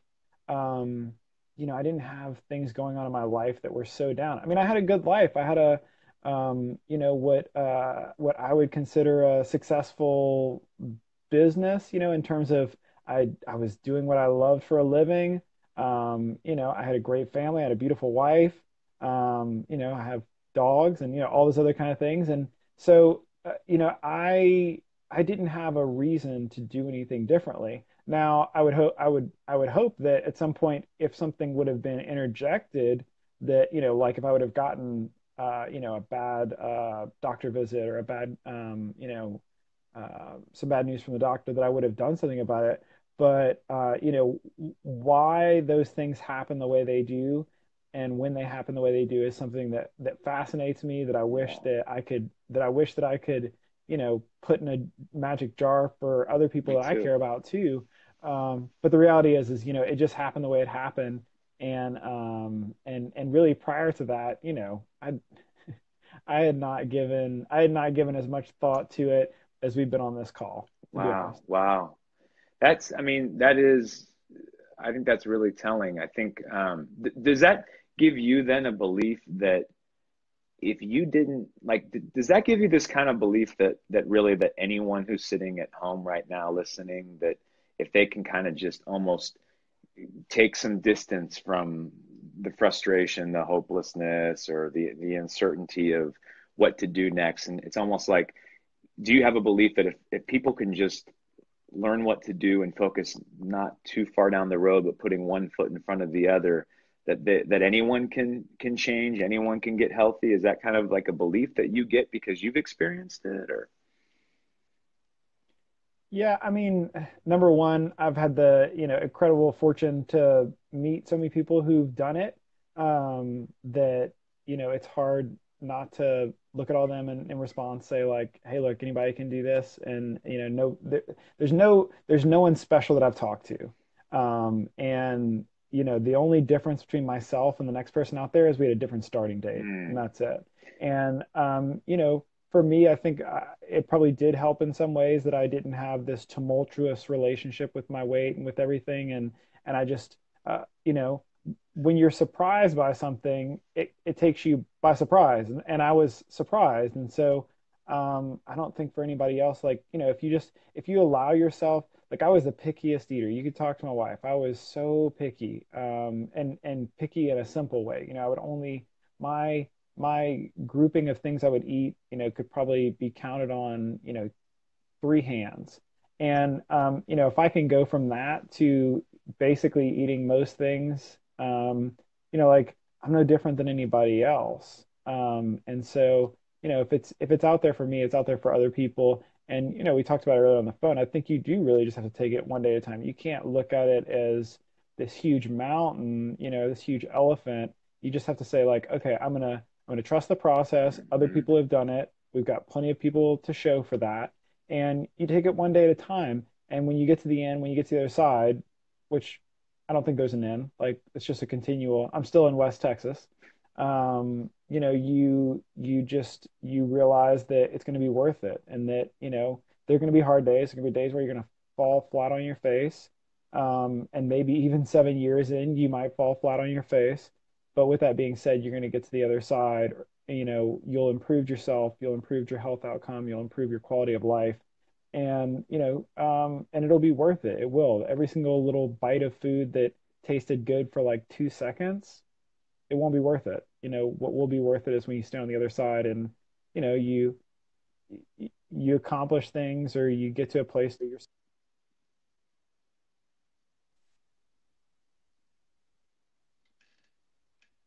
um, I didn't have things going on in my life that were so down. I mean, I had a good life. I had what I would consider a successful business, in terms of I was doing what I loved for a living. I had a great family, I had a beautiful wife. I have dogs and all those other kind of things. And so I didn't have a reason to do anything differently. Now, I would hope that at some point, if something would have been interjected, that like if I would have gotten a bad doctor visit or a bad some bad news from the doctor, that I would have done something about it. But why those things happen the way they do, and when they happen the way they do, is something that fascinates me. That I wish Yeah, that I could put in a magic jar for other people me that I too. care about too. But the reality is it just happened the way it happened, and really prior to that, I had not given as much thought to it as we've been on this call, to be Wow, honest. wow. I mean, I think that's really telling. I think, does that give you then a belief that if you didn't like, does that give you this kind of belief that really that anyone who's sitting at home right now listening, that if they can kind of just almost take some distance from the frustration, the hopelessness, or the uncertainty of what to do next, and it's almost like, do you have a belief that if people can just learn what to do and focus not too far down the road, but putting one foot in front of the other, that anyone can change, anyone can get healthy? Is that kind of like a belief that you get because you've experienced it, or? Yeah, I mean, number one, I've had the, incredible fortune to meet so many people who've done it, that, it's hard not to look at all of them and in response say like, hey, look, anybody can do this. And, no, there's no one special that I've talked to. And, the only difference between myself and the next person out there is we had a different starting date, and Mm, that's it. And, for me, I think it probably did help in some ways that I didn't have this tumultuous relationship with my weight and with everything. And I just, when you're surprised by something, it takes you by surprise. And I was surprised. And so I don't think for anybody else, like, if you allow yourself, like I was the pickiest eater. You could talk to my wife. I was so picky, and picky in a simple way. I would only, my grouping of things I would eat, could probably be counted on, three hands. And if I can go from that to basically eating most things, like I'm no different than anybody else. And so, if it's out there for me, it's out there for other people. And, we talked about it earlier on the phone. I think you do really just have to take it one day at a time. You can't look at it as this huge mountain, this huge elephant. You just have to say like, okay, I'm gonna trust the process. Other Mhm. people have done it. We've got plenty of people to show for that. And you take it one day at a time. And when you get to the end, when you get to the other side, which I don't think there's an end, like it's just a continual. I'm still in West Texas. You realize that it's going to be worth it, and that there are going to be hard days. There are going to be days where you're going to fall flat on your face, and maybe even 7 years in, you might fall flat on your face. But with that being said, you're going to get to the other side. You'll improve yourself, you'll improve your health outcome, you'll improve your quality of life, and it'll be worth it. It will. Every single little bite of food that tasted good for like 2 seconds, it won't be worth it. What will be worth it is when you stand on the other side and you know you accomplish things, or you get to a place that you're.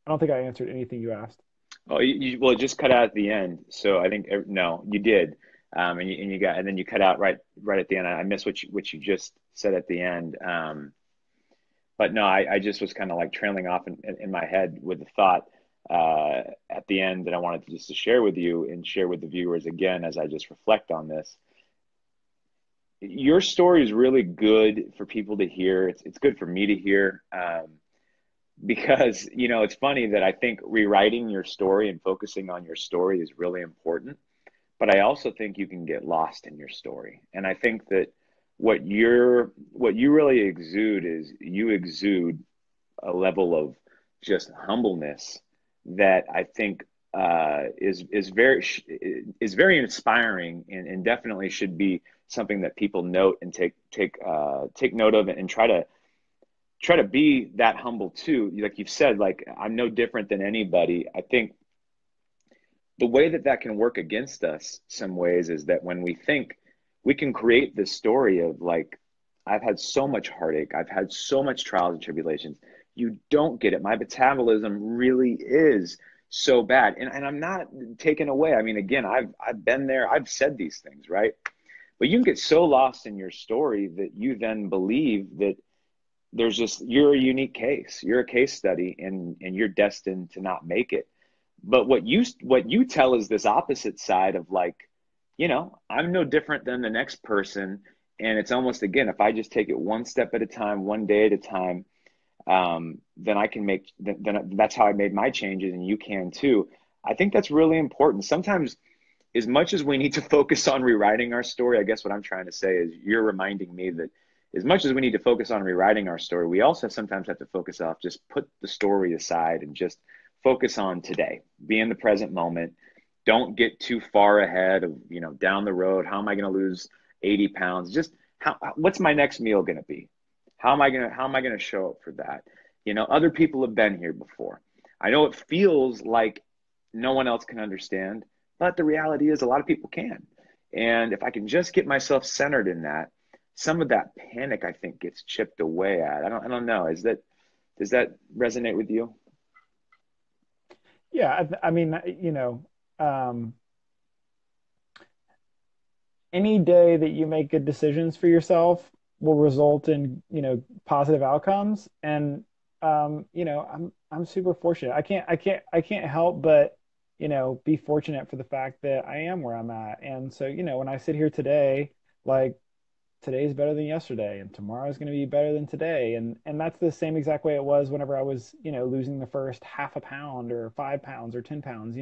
I don't think I answered anything you asked. Oh, well, it just cut out at the end. So I think no, you did, and then you cut out right at the end. I missed what you just said at the end. But no, I just was kind of like trailing off in my head with the thought at the end that I wanted to just to share with you and share with the viewers again as I just reflect on this. Your story is really good for people to hear. It's good for me to hear. Because it's funny that I think rewriting your story and focusing on your story is really important, but I also think you can get lost in your story. And I think that what you really exude is you exude a level of just humbleness that I think is very inspiring, and definitely should be something that people note and take note of, and try to be that humble too. Like you've said, like I'm no different than anybody. I think the way that can work against us some ways is that when we think we can create this story of like, I've had so much heartache, I've had so much trials and tribulations. You don't get it. My metabolism really is so bad. And I'm not taken away. I mean, again, I've been there, I've said these things, right? But you can get so lost in your story that you then believe that you're a unique case. You're a case study, and you're destined to not make it. But what you tell is this opposite side of like, I'm no different than the next person. And it's almost, again, if I just take it one step at a time, one day at a time, then I can then that's how I made my changes, and you can too. I think that's really important. Sometimes, as much as we need to focus on rewriting our story, I guess what I'm trying to say is you're reminding me that as much as we need to focus on rewriting our story, we also sometimes have to focus off, just put the story aside and just focus on today, be in the present moment. Don't get too far ahead of, down the road. How am I going to lose 80 pounds? Just what's my next meal going to be? How am I going to show up for that? Other people have been here before. I know it feels like no one else can understand, but the reality is a lot of people can. And if I can just get myself centered in that, some of that panic, I think, gets chipped away at. I don't know. Does that resonate with you? Yeah, I mean, any day that you make good decisions for yourself will result in positive outcomes. And I'm super fortunate. I can't help but be fortunate for the fact that I am where I'm at. And so when I sit here today, like, today's better than yesterday, and tomorrow's going to be better than today. And that's the same exact way it was whenever I was losing the first half a pound or 5 pounds or 10 pounds.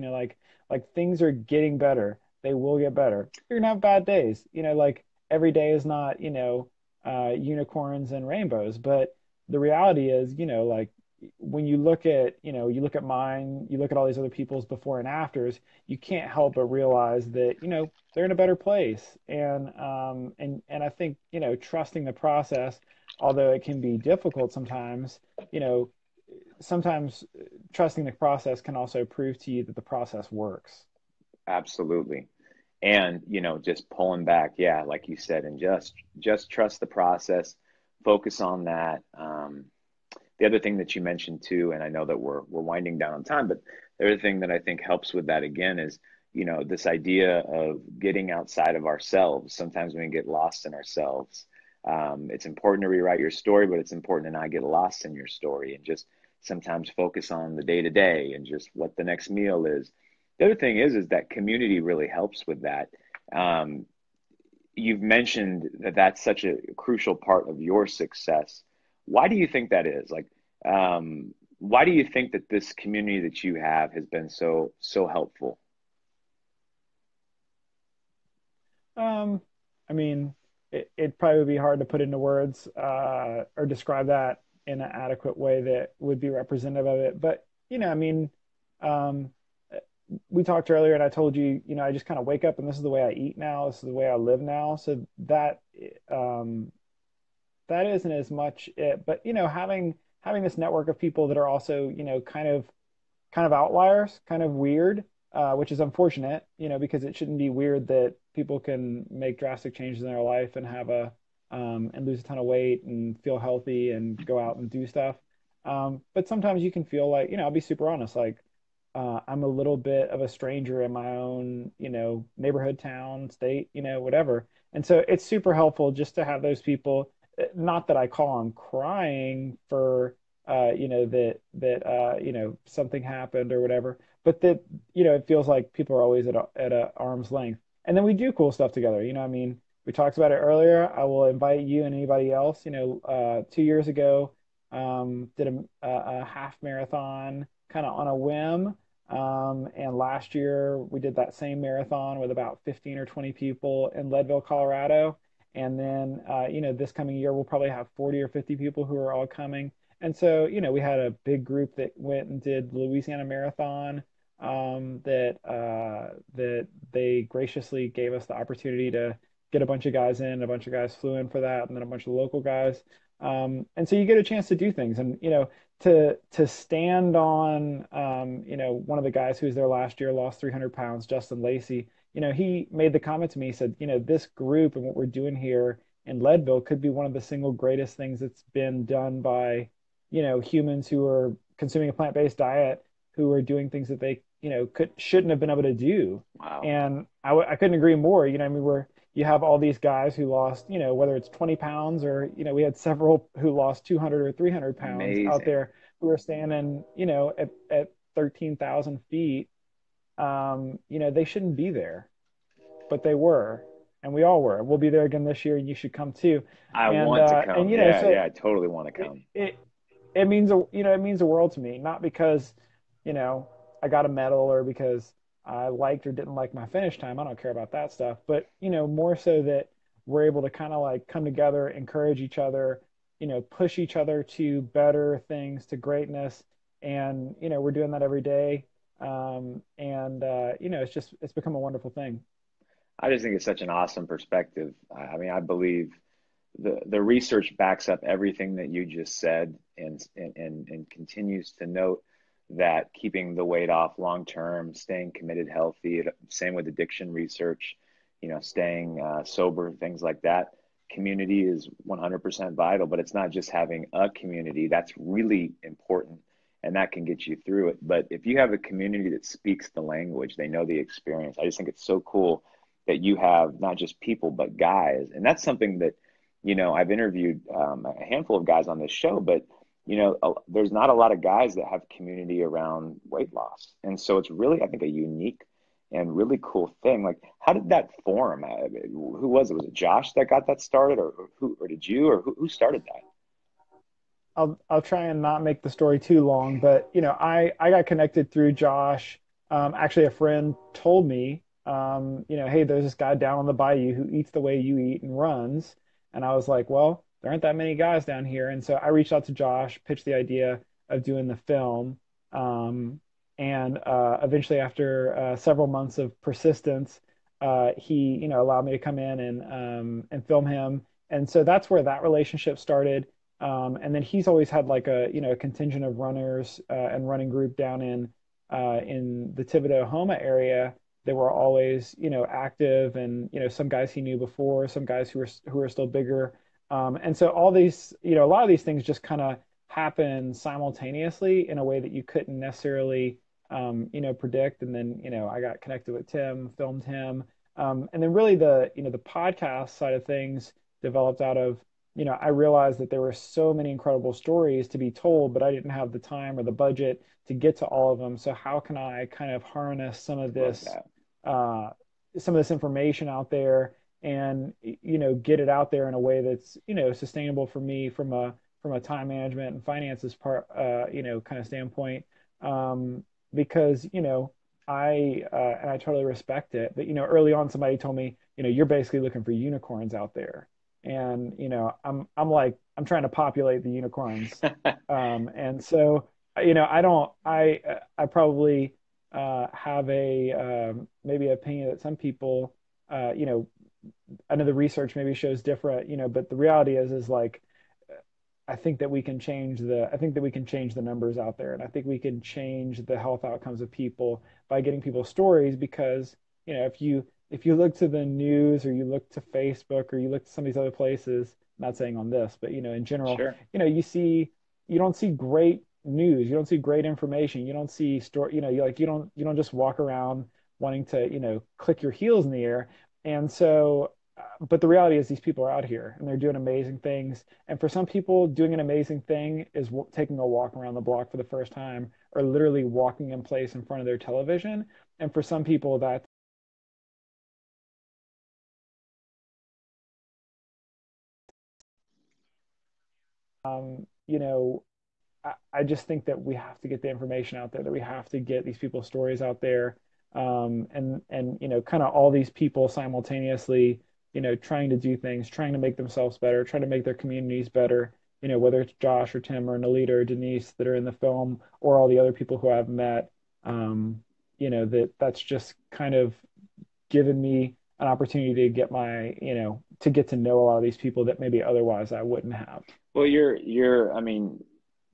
Like things are getting better. They will get better. You're gonna have bad days. Like every day is not unicorns and rainbows. But the reality is, like, when you look at mine, you look at all these other people's before and afters, you can't help but realize that they're in a better place. And I think trusting the process, although it can be difficult sometimes, you know sometimes trusting the process can also prove to you that the process works. Absolutely. And, just pulling back, yeah, like you said, and just trust the process, focus on that. The other thing that you mentioned too, and I know that we're winding down on time, but the other thing that I think helps with that again is this idea of getting outside of ourselves. Sometimes we can get lost in ourselves. It's important to rewrite your story, but it's important to not get lost in your story and just sometimes focus on the day to day and just what the next meal is. The other thing is that community really helps with that. Um, you've mentioned that that's such a crucial part of your success. Why do you think that is? Why do you think that this community that you have has been so helpful? Um, I mean, it probably would be hard to put into words or describe that in an adequate way that would be representative of it. But, I mean, um, we talked earlier and I told you, I just kind of wake up and this is the way I eat now. This is the way I live now. So um, that isn't as much it, but, having this network of people that are also, kind of outliers, kind of weird, which is unfortunate, because it shouldn't be weird that people can make drastic changes in their life and have and lose a ton of weight and feel healthy and go out and do stuff. But sometimes you can feel like, I'll be super honest, like I'm a little bit of a stranger in my own, neighborhood, town, state, whatever. And so it's super helpful just to have those people. Not that I call on crying for something happened or whatever, but that it feels like people are always at a arm's length, and then we do cool stuff together. I mean, we talked about it earlier. I will invite you and anybody else. 2 years ago, did a half marathon kind of on a whim, and last year we did that same marathon with about 15 or 20 people in Leadville, Colorado. And then, this coming year, we'll probably have 40 or 50 people who are all coming. And so, we had a big group that went and did the Louisiana Marathon, that they graciously gave us the opportunity to get a bunch of guys in. A bunch of guys flew in for that, and then a bunch of local guys. And so you get a chance to do things, and to stand on, one of the guys who was there last year, lost 300 pounds, Justin Lacey. He made the comment to me. He said, this group and what we're doing here in Leadville could be one of the single greatest things that's been done by humans who are consuming a plant-based diet, who are doing things that they, shouldn't have been able to do. Wow. And I couldn't agree more. I mean, you have all these guys who lost, whether it's 20 pounds or, we had several who lost 200 or 300 pounds out Amazing. there who are standing, at 13,000 feet. They shouldn't be there, but they were, and we all were. We'll be there again this year, and you should come too. I And want to come. Yeah, so yeah, I totally want to it, come. it it means it means the world to me, not because you know I got a medal or because I liked or didn't like my finish time. I don't care about that stuff, but more so that we're able to kind of like come together, encourage each other, push each other to better things, to greatness, and we're doing that every day. And it's become a wonderful thing. I just think it's such an awesome perspective. I mean, I believe the research backs up everything that you just said, and continues to note that keeping the weight off long term, staying committed, healthy. Same with addiction research, staying sober, things like that. Community is 100% vital, but it's not just having a community. That's really important, and that can get you through it. But if you have a community that speaks the language, they know the experience. I just think it's so cool that you have not just people but guys, and that's something that I've interviewed a handful of guys on this show, but there's not a lot of guys that have community around weight loss, and so it's really, I think, a unique and really cool thing. Like, how did that form? Who was it? Was it Josh that got that started, or who, or did you, or who started that? I'll try and not make the story too long, but I got connected through Josh. Actually, a friend told me, hey, there's this guy down on the bayou who eats the way you eat and runs, and I was like, well, there aren't that many guys down here, and so I reached out to Josh, pitched the idea of doing the film, and eventually, after several months of persistence, he allowed me to come in and film him, and so that's where that relationship started. And then he's always had like a contingent of runners and running group down in the Thibodaux Homa area. They were always active, and some guys he knew before, some guys who are still bigger. And so all these a lot of these things just kind of happen simultaneously in a way that you couldn't necessarily predict. And then, I got connected with Tim, filmed him. And then really the podcast side of things developed out of, I realized that there were so many incredible stories to be told, but I didn't have the time or the budget to get to all of them. So how can I kind of harness Love that. some of this information out there and, get it out there in a way that's, sustainable for me from a time management and finances part, kind of standpoint. Because, and I totally respect it. But, early on, somebody told me, you're basically looking for unicorns out there. And, I'm trying to populate the unicorns. And so, I probably, have maybe opinion that some people, I know the research maybe shows different, but the reality is like, I think that we can change the numbers out there, and I think we can change the health outcomes of people by getting people stories. Because if you look to the news, or you look to Facebook, or you look to some of these other places, not saying on this, but in general, Sure. you don't see great news, you don't see great information, you don't see story, you don't just walk around wanting to click your heels in the air. And so, but the reality is these people are out here and they're doing amazing things. And for some people, doing an amazing thing is taking a walk around the block for the first time, or literally walking in place in front of their television. And for some people, that's you know I just think that we have to get the information out there, that we have to get these people's stories out there. And kind of all these people simultaneously, trying to do things, trying to make themselves better, trying to make their communities better, whether it's Josh or Tim or Nalita or Denise that are in the film, or all the other people who I've met. That's just kind of given me an opportunity to to get to know a lot of these people that maybe otherwise I wouldn't have. Well, I mean,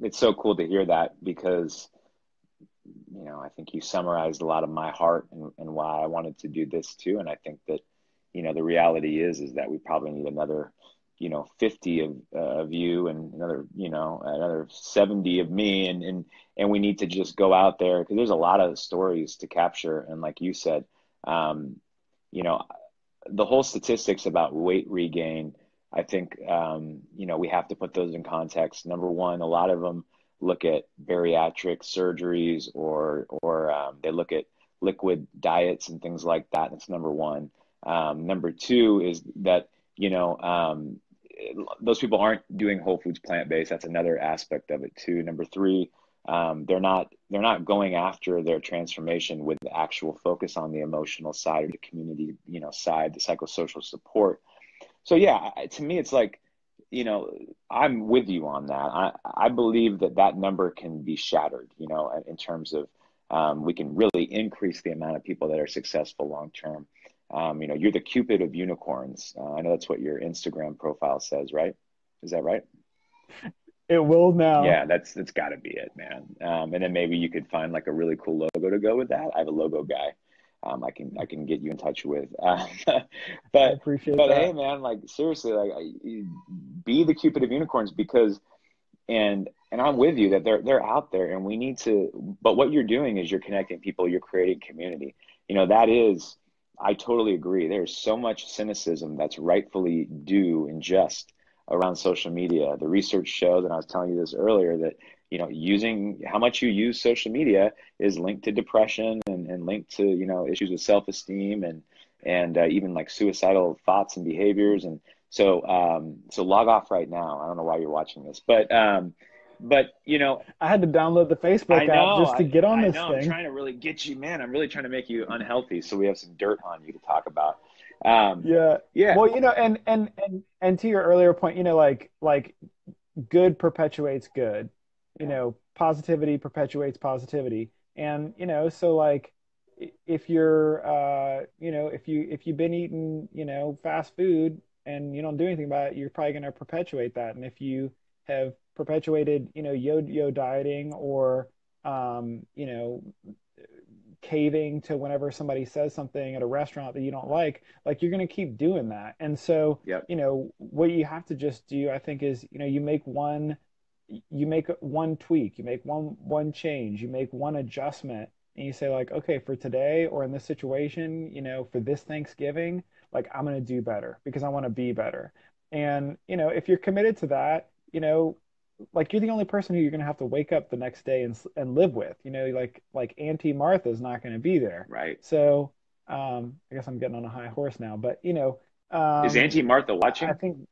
it's so cool to hear that, because, I think you summarized a lot of my heart and why I wanted to do this too. And I think that, the reality is that we probably need another, 50 of you, and another 70 of me. And we need to just go out there, because there's a lot of stories to capture. And like you said, you know, the whole statistics about weight regain, I think, we have to put those in context. Number one, a lot of them look at bariatric surgeries, or they look at liquid diets and things like that. That's number one. Number two is that, those people aren't doing whole foods plant-based. That's another aspect of it too. Number three, they're not going after their transformation with the actual focus on the emotional side, or the community, side, the psychosocial support. So yeah, to me, it's like, I'm with you on that. I believe that number can be shattered, in terms of, we can really increase the amount of people that are successful long term. You're the Cupid of unicorns. I know that's what your Instagram profile says, right? Is that right? It will now. Yeah, that's got to be it, man. And then maybe you could find like a really cool logo to go with that. I have a logo guy. I can get you in touch with. I but appreciate but hey, that. man, like seriously, like be the Cupid of unicorns, because and I'm with you that they're out there, and we need to. But what you're doing is you're connecting people, you're creating community. That is, I totally agree. There's so much cynicism that's rightfully due and just around social media. The research shows, and I was telling you this earlier, that using how much you use social media is linked to depression, and linked to issues with self-esteem, and even like suicidal thoughts and behaviors. And so log off right now. I don't know why you're watching this, but I had to download the I Facebook app know, just to get on I this know. I'm thing. trying to really get you, man. I'm really trying to make you unhealthy, so we have some dirt on you to talk about. Um, Yeah. yeah, Well, and to your earlier point, like good perpetuates good. yeah, Positivity perpetuates positivity. And, so like if you're if you've been eating, fast food and you don't do anything about it, you're probably going to perpetuate that. And if you have perpetuated, yo-yo dieting, or caving to whenever somebody says something at a restaurant that you don't like you're going to keep doing that. And so, yep, what you have to just do, I think, is, you make one tweak, you make one change, you make one adjustment, and you say like, okay, for today or in this situation, for this Thanksgiving, like I'm going to do better because I want to be better. And, if you're committed to that, like you're the only person who you're going to have to wake up the next day and live with, like Auntie Martha's not going to be there. Right. So, I guess I'm getting on a high horse now, but Is Auntie Martha I watching? think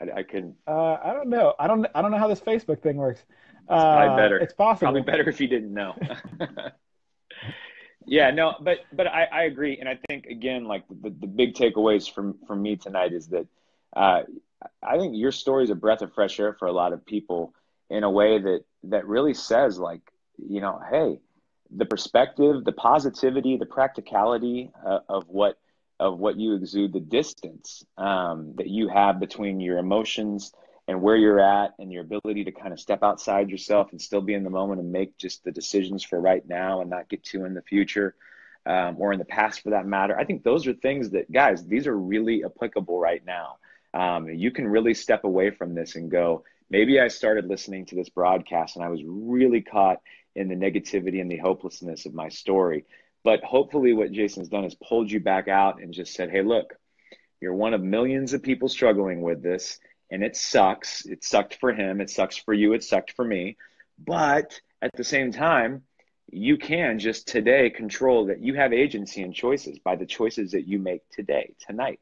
I couldn't. I don't know. I don't know how this Facebook thing works. It's probably better. It's Probably possible. better if you didn't know. Yeah, no, but I agree, and I think again, like the big takeaways from me tonight is that uh, I think your story is a breath of fresh air for a lot of people in a way that really says like, hey, the perspective, the positivity, the practicality of what you exude, the distance that you have between your emotions and where you're at, and your ability to kind of step outside yourself and still be in the moment and make just the decisions for right now and not get too in the future or in the past for that matter. I think those are things that, guys, these are really applicable right now. You can really step away from this and go, maybe I started listening to this broadcast and I was really caught in the negativity and the hopelessness of my story. But hopefully what Jason's done is pulled you back out and just said, hey, look, you're one of millions of people struggling with this, and it sucks. It sucked for him. It sucks for you. It sucked for me. But at the same time, you can just today control that you have agency and choices by the choices that you make today, tonight.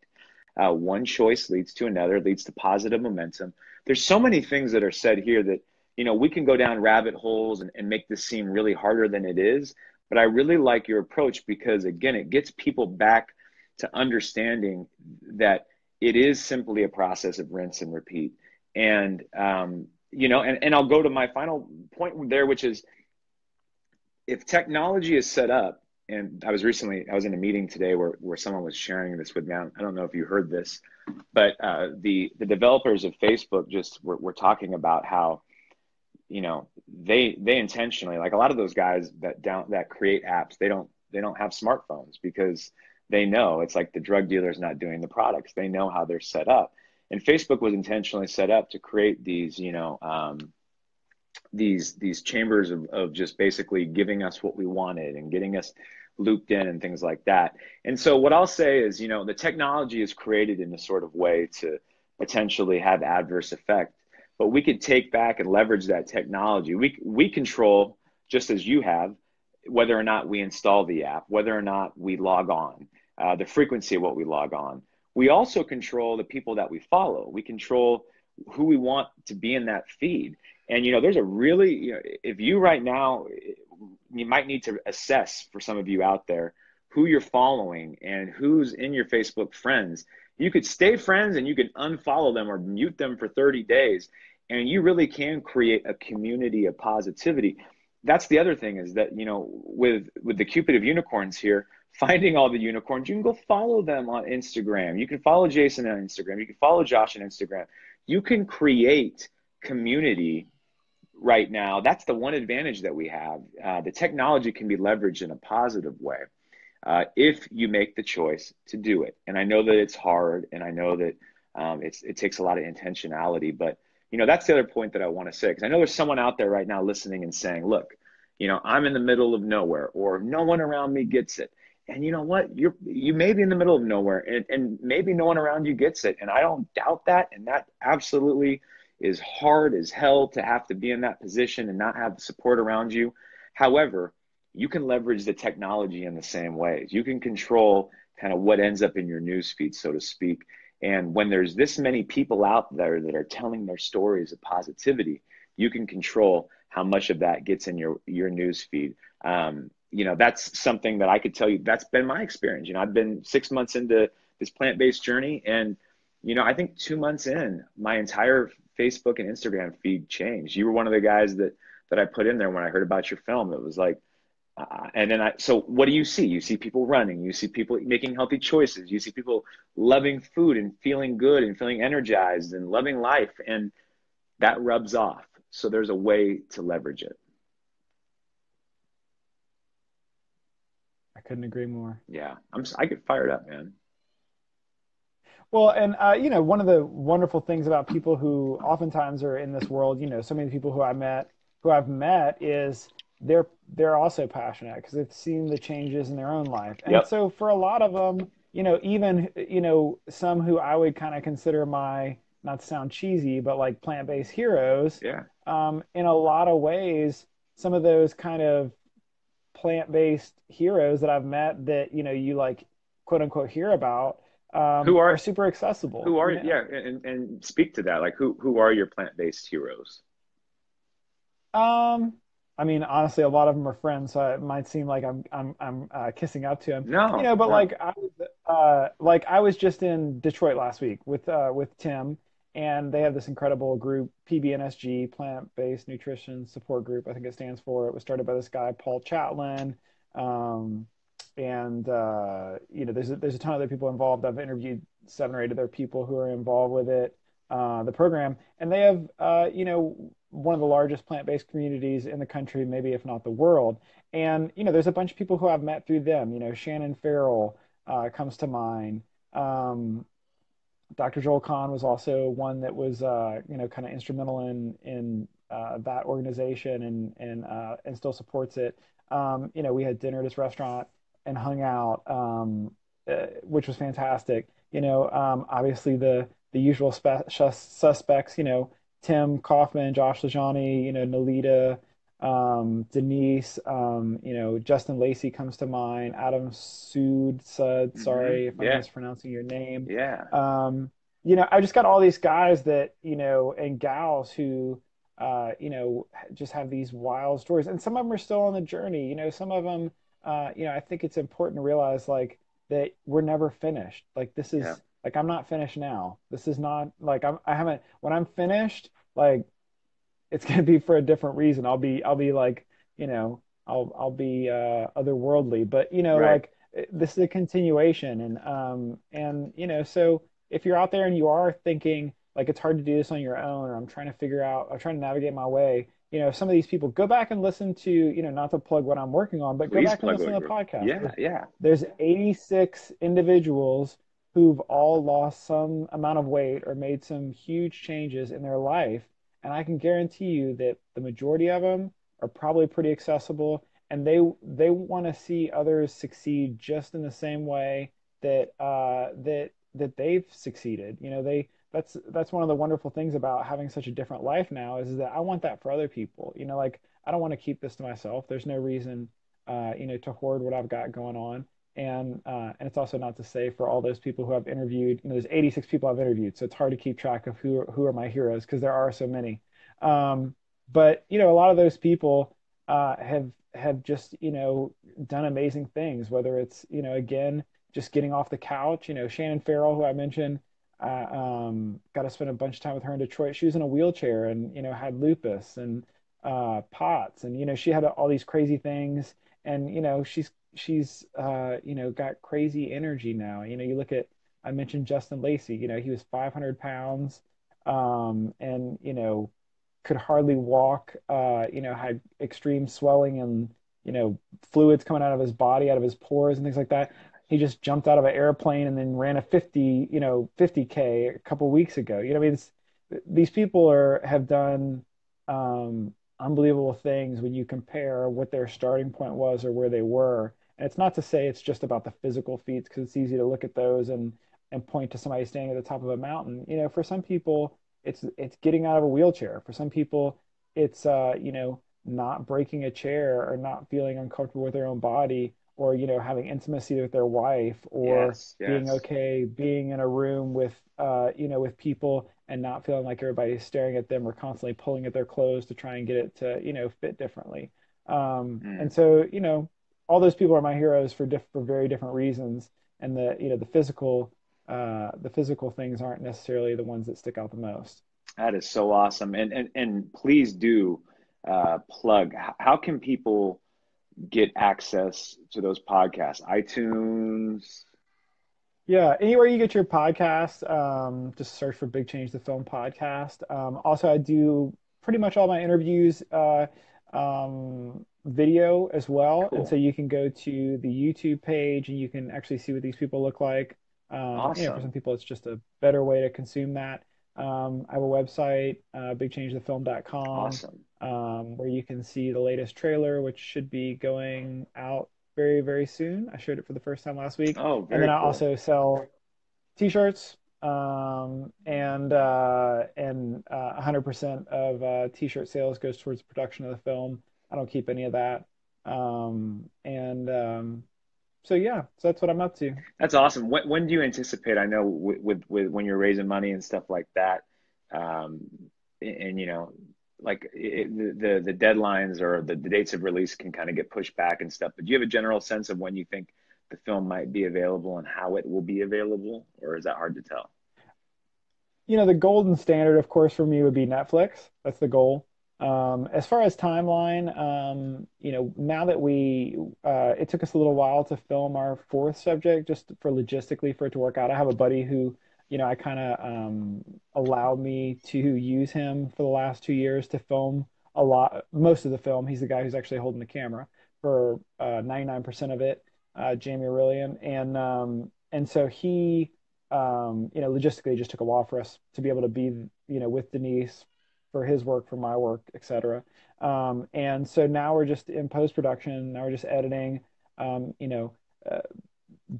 One choice leads to another, leads to positive momentum. There's so many things that are said here that, we can go down rabbit holes and make this seem really harder than it is. But I really like your approach because, again, it gets people back to understanding that it is simply a process of rinse and repeat. And, and I'll go to my final point there, which is if technology is set up, and I was in a meeting today where someone was sharing this with me. I don't know if you heard this, but the developers of Facebook just were talking about how, they intentionally, like a lot of those guys that create apps, they don't have smartphones because they know it's like the drug dealer's not doing the products. They know how they're set up. And Facebook was intentionally set up to create these, these chambers of just basically giving us what we wanted and getting us looped in and things like that. And so what I'll say is, the technology is created in a sort of way to potentially have adverse effect, but we could take back and leverage that technology. We control, just as you have, whether or not we install the app, whether or not we log on, the frequency of what we log on. We also control the people that we follow. We control who we want to be in that feed. And, there's a really, if you right now, you might need to assess, for some of you out there, who you're following and who's in your Facebook friends. You could stay friends and you could unfollow them or mute them for 30 days. And you really can create a community of positivity. That's the other thing is that, with the Cupid of unicorns here, finding all the unicorns, you can go follow them on Instagram. You can follow Jason on Instagram. You can follow Josh on Instagram. You can create community right now. That's the one advantage that we have. The technology can be leveraged in a positive way if you make the choice to do it. And I know that it's hard, and I know that it takes a lot of intentionality, but that's the other point that I want to say, because I know there's someone out there right now listening and saying, look, I'm in the middle of nowhere, or no one around me gets it. And you know what? You may be in the middle of nowhere, and maybe no one around you gets it. And I don't doubt that. And that absolutely is hard as hell to have to be in that position and not have the support around you. However, you can leverage the technology in the same ways. You can control kind of what ends up in your newsfeed, so to speak. And when there's this many people out there that are telling their stories of positivity, you can control how much of that gets in your newsfeed. That's something that I could tell you, that's been my experience. I've been 6 months into this plant-based journey, and, I think 2 months in, my entire Facebook and Instagram feed changed. You were one of the guys that I put in there when I heard about your film. It was like, so what do you see? You see people running, you see people making healthy choices, you see people loving food and feeling good and feeling energized and loving life, and that rubs off. So there's a way to leverage it. I couldn't agree more. Yeah, I get fired up, man. Well, and one of the wonderful things about people who oftentimes are in this world, so many people who I've met is they're also passionate because they've seen the changes in their own life. And Yep. so for a lot of them, even, some who I would kind of consider my, not to sound cheesy, but like plant-based heroes, Yeah. in a lot of ways, some of those kind of plant-based heroes that I've met that, you like quote unquote hear about, Who are are super accessible, yeah, and speak to that. Like who are your plant-based heroes? Um, I mean, honestly, a lot of them are friends, so it might seem like I'm kissing up to him, No, but no. I was just in Detroit last week with Tim, and they have this incredible group, PBNSG, Plant-Based Nutrition Support Group. I think it stands for. It was started by this guy Paul Chatlin, and there's a ton of other people involved. I've interviewed 7 or 8 of their people who are involved with it, the program, and they have one of the largest plant-based communities in the country, maybe if not the world. And there's a bunch of people who I've met through them. Shannon Farrell comes to mind. Dr. Joel Kahn was also one that was kind of instrumental in that organization and still supports it. We had dinner at his restaurant and hung out, which was fantastic. Obviously the usual suspects. Tim Kaufman, Josh Lajani, Nolita, Denise, Justin Lacey comes to mind, Adam Sud, sorry if I'm Yeah. mispronouncing your name. Yeah. I just got all these guys that, and gals who, just have these wild stories. And some of them are still on the journey. Some of them, I think it's important to realize like that we're never finished. Like this is Yeah. like, I'm not finished now. This is not like I haven't, when I'm finished, like it's going to be for a different reason. I'll be like, I'll be otherworldly, but Right. like this is a continuation. And so if you're out there and you are thinking like it's hard to do this on your own, or I'm trying to navigate my way, some of these people, go back and listen to, not to plug what I'm working on, but go Please back and plug listen what to the you're. podcast. Yeah. Yeah. There's 86 individuals who've all lost some amount of weight or made some huge changes in their life. And I can guarantee you that the majority of them are probably pretty accessible, and they want to see others succeed just in the same way that they've succeeded. That's one of the wonderful things about having such a different life now is that I want that for other people. Like I don't want to keep this to myself. There's no reason to hoard what I've got going on. And it's also not to say for all those people who I've interviewed, there's 86 people I've interviewed, so it's hard to keep track of who are my heroes because there are so many. But a lot of those people have just done amazing things. Whether it's again just getting off the couch. Shannon Farrell, who I mentioned, got to spend a bunch of time with her in Detroit. She was in a wheelchair and had lupus and POTS, and she had all these crazy things, and she's got crazy energy now. You look at, I mentioned Justin Lacey. He was 500 pounds, and could hardly walk. Had extreme swelling and fluids coming out of his body, out of his pores and things like that. He just jumped out of an airplane and then ran a 50K a couple weeks ago. I mean, these people have done unbelievable things when you compare what their starting point was or where they were. And it's not to say it's just about the physical feats, because it's easy to look at those and point to somebody standing at the top of a mountain. For some people, it's getting out of a wheelchair. For some people, it's not breaking a chair or not feeling uncomfortable with their own body, or having intimacy with their wife, or Yes. being Yes. okay being in a room with with people and not feeling like everybody's staring at them or constantly pulling at their clothes to try and get it to fit differently. And Mm. so all those people are my heroes for very different reasons, and the physical things aren't necessarily the ones that stick out the most. That is so awesome. And please do plug. How can people get access to those podcasts? iTunes. Yeah, anywhere you get your podcast, just search for Big Change the Film podcast. Also, I do pretty much all my interviews video as well, and so Cool. you can go to the YouTube page and you can actually see what these people look like. For some Awesome. people, it's just a better way to consume that. I have a website, bigchangethefilm.com. Awesome. where you can see the latest trailer, which should be going out very, very soon. I showed it for the first time last week. Oh, And then very I cool. also sell t-shirts, and 100% of t-shirt sales goes towards the production of the film. I don't keep any of that. And so yeah, so that's what I'm up to. That's awesome. When do you anticipate? I know with when you're raising money and stuff like that, um, and like the deadlines or the dates of release can kind of get pushed back and stuff. But do you have a general sense of when you think the film might be available and how it will be available, or is that hard to tell? The golden standard, of course, for me would be Netflix. That's the goal. As far as timeline, now that it took us a little while to film our fourth subject, just for logistically for it to work out. I have a buddy who, I kind of allowed me to use him for the last 2 years to film most of the film. He's the guy who's actually holding the camera for 99% of it, Jamie Aurelian, and so he logistically it just took a while for us to be able to be, with Denise for his work, for my work, etc. And so now we're just in post production. Now we're just editing. Um, you know, uh,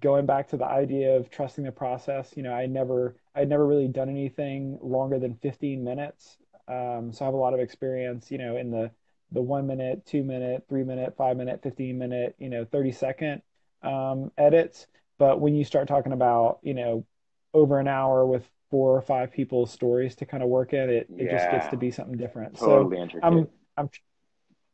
Going back to the idea of trusting the process. I'd never really done anything longer than 15 minutes. So I have a lot of experience, in the 1 minute, 2 minute, 3 minute, 5 minute, 15 minute, 30-second edits. But when you start talking about, over an hour with 4 or 5 people's stories to kind of work in, it just gets Yeah, to be something different. So totally intricate. I'm I'm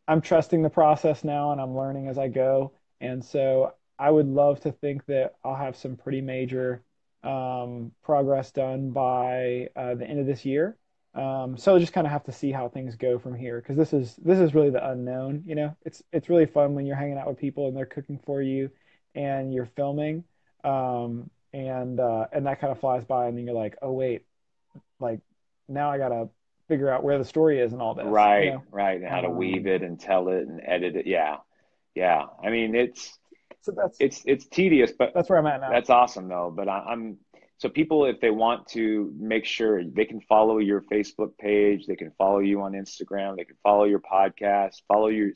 I'm trusting the process now, and I'm learning as I go. And so I would love to think that I'll have some pretty major progress done by the end of this year. So I just kind of have to see how things go from here, because this is really the unknown. It's really fun when you're hanging out with people and they're cooking for you and you're filming, and that kind of flies by, and then you're like, oh wait, like now I gotta figure out where the story is and all this. Right, right. And how to weave Um, it and tell it and edit it. Yeah, yeah. I mean, so it's tedious, but that's where I'm at now. that's awesome though. But I'm so people, if they want to make sure they can follow your Facebook page, they can follow you on Instagram, they can follow your podcast,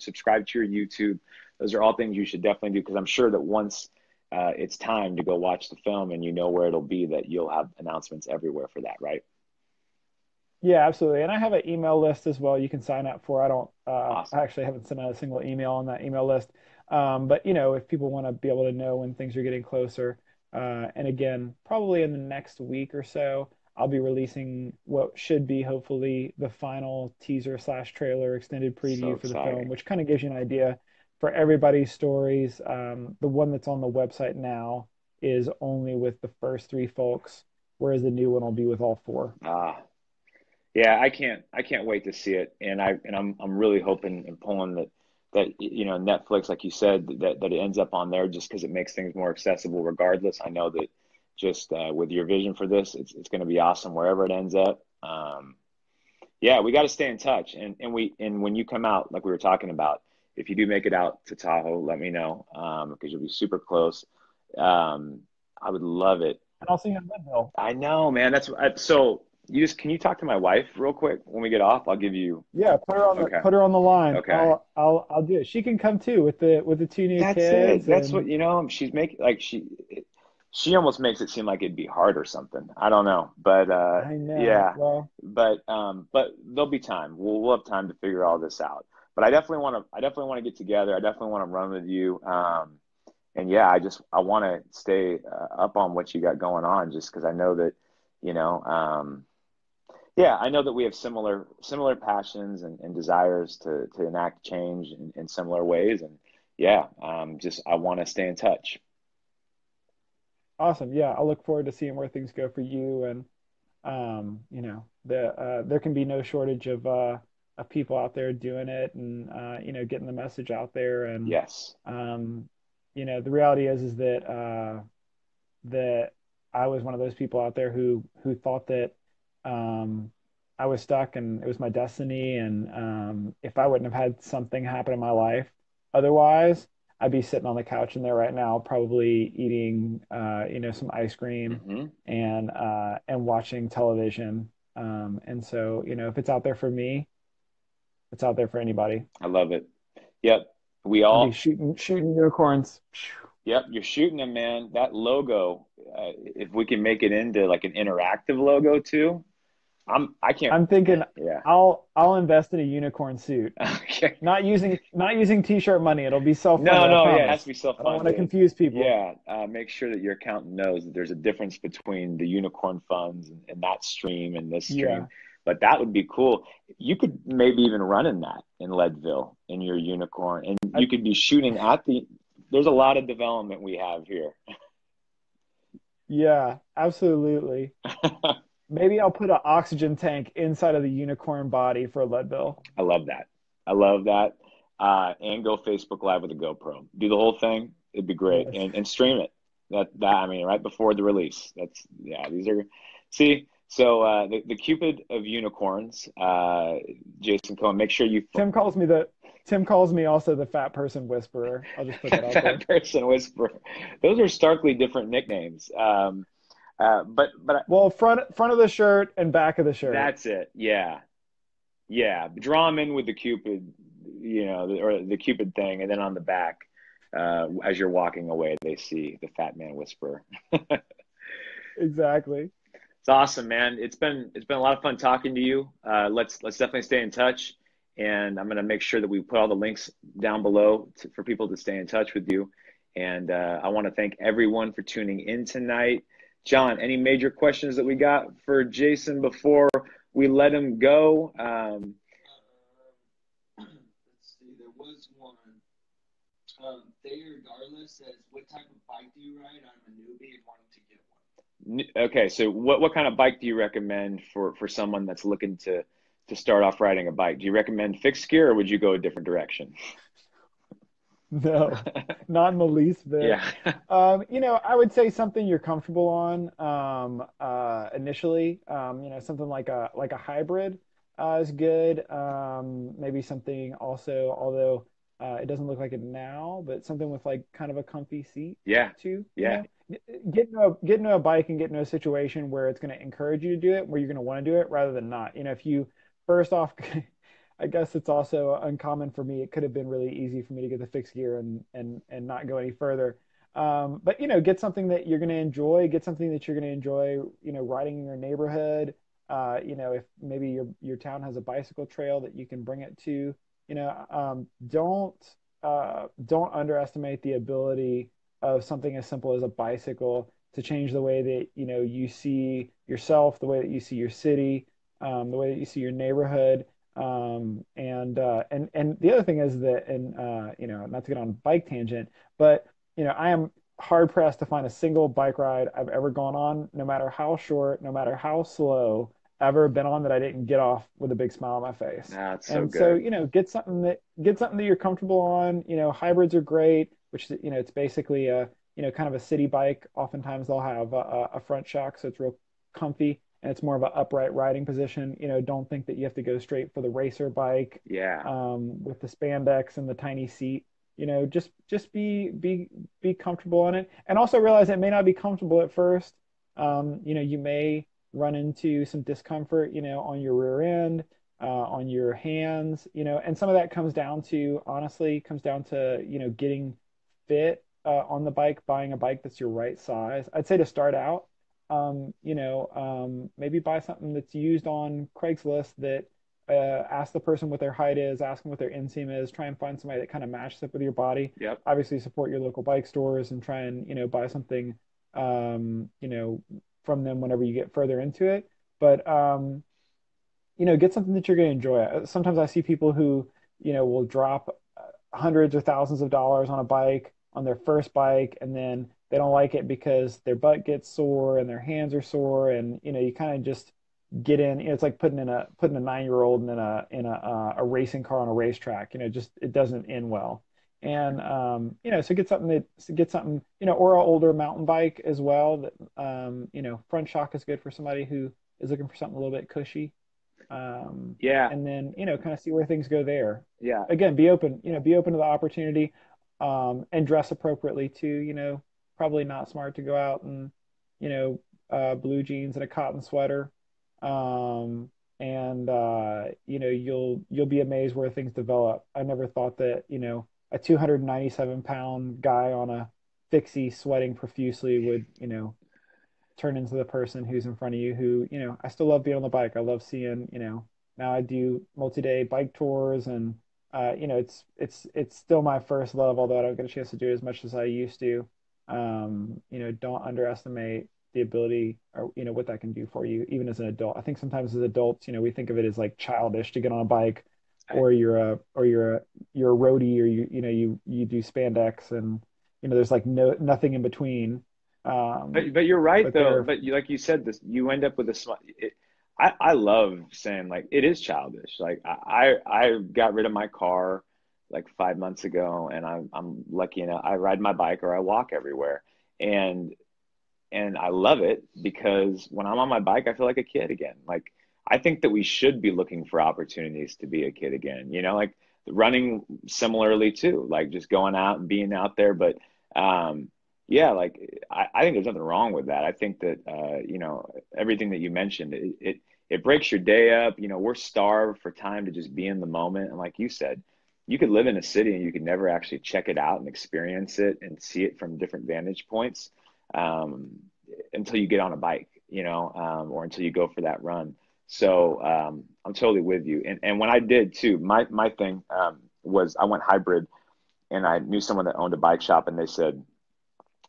subscribe to your YouTube. Those are all things you should definitely do, because I'm sure that once it's time to go watch the film and you know where it'll be, that you'll have announcements everywhere for that, right? Yeah, absolutely. And I have an email list as well you can sign up for. I Awesome. actually haven't sent out a single email on that email list. But if people want to be able to know when things are getting closer, and again, probably in the next week or so, I'll be releasing what should be hopefully the final teaser slash trailer extended So preview for the film, exciting. which kind of gives you an idea for everybody's stories. The one that's on the website now is only with the first three folks, whereas the new one will be with all four. Ah, yeah, I can't wait to see it, and I'm really hoping and pulling that Netflix, like you said, that it ends up on there, just because it makes things more accessible. Regardless, I know that just with your vision for this, it's going to be awesome wherever it ends up. Yeah, we got to stay in touch, and when you come out, like we were talking about, if you do make it out to Tahoe, let me know, because you'll be super close. Um, I would love it. And I'll see you in Leadville. I know, man. So can you talk to my wife real quick when we get off? I'll give you. Yeah, Okay. put her on the line. Okay. I'll do it. She can come too with the two new That's it. kids. That's what, And she's making, like, she almost makes it seem like it'd be hard or something. I don't know. But I know. yeah. Well, But there'll be time. We'll have time to figure all this out. But I definitely want to get together. I definitely want to run with you. And yeah, I want to stay up on what you got going on, just because I know that, you know, yeah, I know that we have similar passions and desires to enact change in similar ways. And yeah, just I want to stay in touch. awesome. Yeah, I look forward to seeing where things go for you. And there can be no shortage of people out there doing it, and getting the message out there. And Yes. the reality is that I was one of those people out there who thought that um, I was stuck and it was my destiny, and if I wouldn't have had something happen in my life otherwise, I'd be sitting on the couch in there right now, probably eating some ice cream Hmm. and watching television. And so if it's out there for me, that's out there for anybody. I love it. Yep. We I'll be all, shooting unicorns. yep, you're shooting them, man. That logo, if we can make it into like an interactive logo too, I can't, I'm thinking yeah. I'll invest in a unicorn suit. Okay. Not using t-shirt money. It'll be self-funded, I Yeah, it has to promise. be I don't want to self-funded. confuse people. Yeah, make sure that your accountant knows that there's a difference between the unicorn funds and that stream and this stream. Yeah. But that would be cool. You could maybe even run in that in Leadville in your unicorn, and I, you could be shooting at the. There's a lot of development we have here. yeah, absolutely. Maybe I'll put an oxygen tank inside of the unicorn body for Leadville. I love that. I love that. And go Facebook Live with a GoPro. Do the whole thing. It'd be great. Yes. And stream it. That I mean, right before the release. That's yeah. These are see. So the Cupid of unicorns, Jason Cohen. Make sure you Tim calls me also the fat person whisperer. I'll just put that out there. fat person whisperer. Those are starkly different nicknames. But Well, front of the shirt and back of the shirt. that's it. Yeah, yeah. Draw them in with the Cupid, or the Cupid thing, and then on the back, as you're walking away, they see the fat man whisperer. Exactly. It's awesome, man. It's been a lot of fun talking to you. Let's definitely stay in touch, and I'm gonna make sure that we put all the links down below for people to stay in touch with you. And I want to thank everyone for tuning in tonight. John, any major questions that we got for Jason before we let him go? Let's see, there was one. Thayer Darla says, what type of bike do you ride? I'm a newbie and wanting to get one. Okay, so what kind of bike do you recommend for someone that's looking to start off riding a bike? Do you recommend fixed gear, or would you go a different direction? No, not in the least bit. Yeah. I would say something you're comfortable on initially. Something like a hybrid is good. Maybe something also, although it doesn't look like it now, but something with like kind of a comfy seat Yeah. too. Yeah. Get into a bike and get into a situation where it's going to encourage you to do it, where you're going to want to do it rather than not. If you first off, I guess it's also uncommon for me. It could have been really easy for me to get the fixed gear and not go any further. But get something that you're going to enjoy. Get something that you're going to enjoy. Riding in your neighborhood. If maybe your town has a bicycle trail that you can bring it to. Don't underestimate the ability of something as simple as a bicycle to change the way that you see yourself, the way that you see your city, the way that you see your neighborhood. And the other thing is that, and not to get on a bike tangent, but I am hard pressed to find a single bike ride I've ever gone on, no matter how short, no matter how slow, ever been on that I didn't get off with a big smile on my face. That's so And good. so, get something that you're comfortable on. Hybrids are great, which it's basically a kind of a city bike. Oftentimes they'll have a front shock, so it's real comfy and it's more of an upright riding position. Don't think that you have to go straight for the racer bike Yeah. with the spandex and the tiny seat. Just be comfortable on it, and also realize it may not be comfortable at first. You may run into some discomfort, on your rear end, on your hands, and some of that comes down to getting fit on the bike, buying a bike that's your right size. I'd say to start out, maybe buy something that's used on Craigslist that ask the person what their height is, ask them what their inseam is, try and find somebody that kind of matches up with your body. Yep. Obviously support your local bike stores and try and, buy something, from them whenever you get further into it. But, get something that you're going to enjoy. Sometimes I see people who, will drop hundreds or thousands of dollars on a bike, on their first bike, and then they don't like it because their butt gets sore and their hands are sore, and you kind of just get in. It's like putting a 9-year-old in a racing car on a racetrack. Just it doesn't end well. And so get something, or an older mountain bike as well. That front shock is good for somebody who is looking for something a little bit cushy. Yeah. And then kind of see where things go there. Yeah. Again, be open to the opportunity, and dress appropriately too. Probably not smart to go out and blue jeans and a cotton sweater, and and you'll be amazed where things develop. I never thought that a 297-pound guy on a fixie sweating profusely would turn into the person who's in front of you, who I still love being on the bike. I love seeing now I do multi-day bike tours, and it's still my first love, although I don't get a chance to do it as much as I used to. Don't underestimate the ability, or what that can do for you even as an adult. I think sometimes as adults, we think of it as like childish to get on a bike, or you're a roadie, or you do spandex, and there's like nothing in between. But you're right though. But like you said, this, you end up with a small. I love saying like it is childish. Like I got rid of my car like 5 months ago, and I'm lucky enough. I ride my bike or I walk everywhere, and I love it because when I'm on my bike, I feel like a kid again. Like I think that we should be looking for opportunities to be a kid again. Like running similarly too, like just going out and being out there. But yeah, like I think there's nothing wrong with that. I think that everything that you mentioned, it breaks your day up. We're starved for time to just be in the moment. And like you said, you could live in a city and you could never actually check it out and experience it and see it from different vantage points until you get on a bike, or until you go for that run. So I'm totally with you. And when I did too, my thing was I went hybrid, and I knew someone that owned a bike shop, and they said,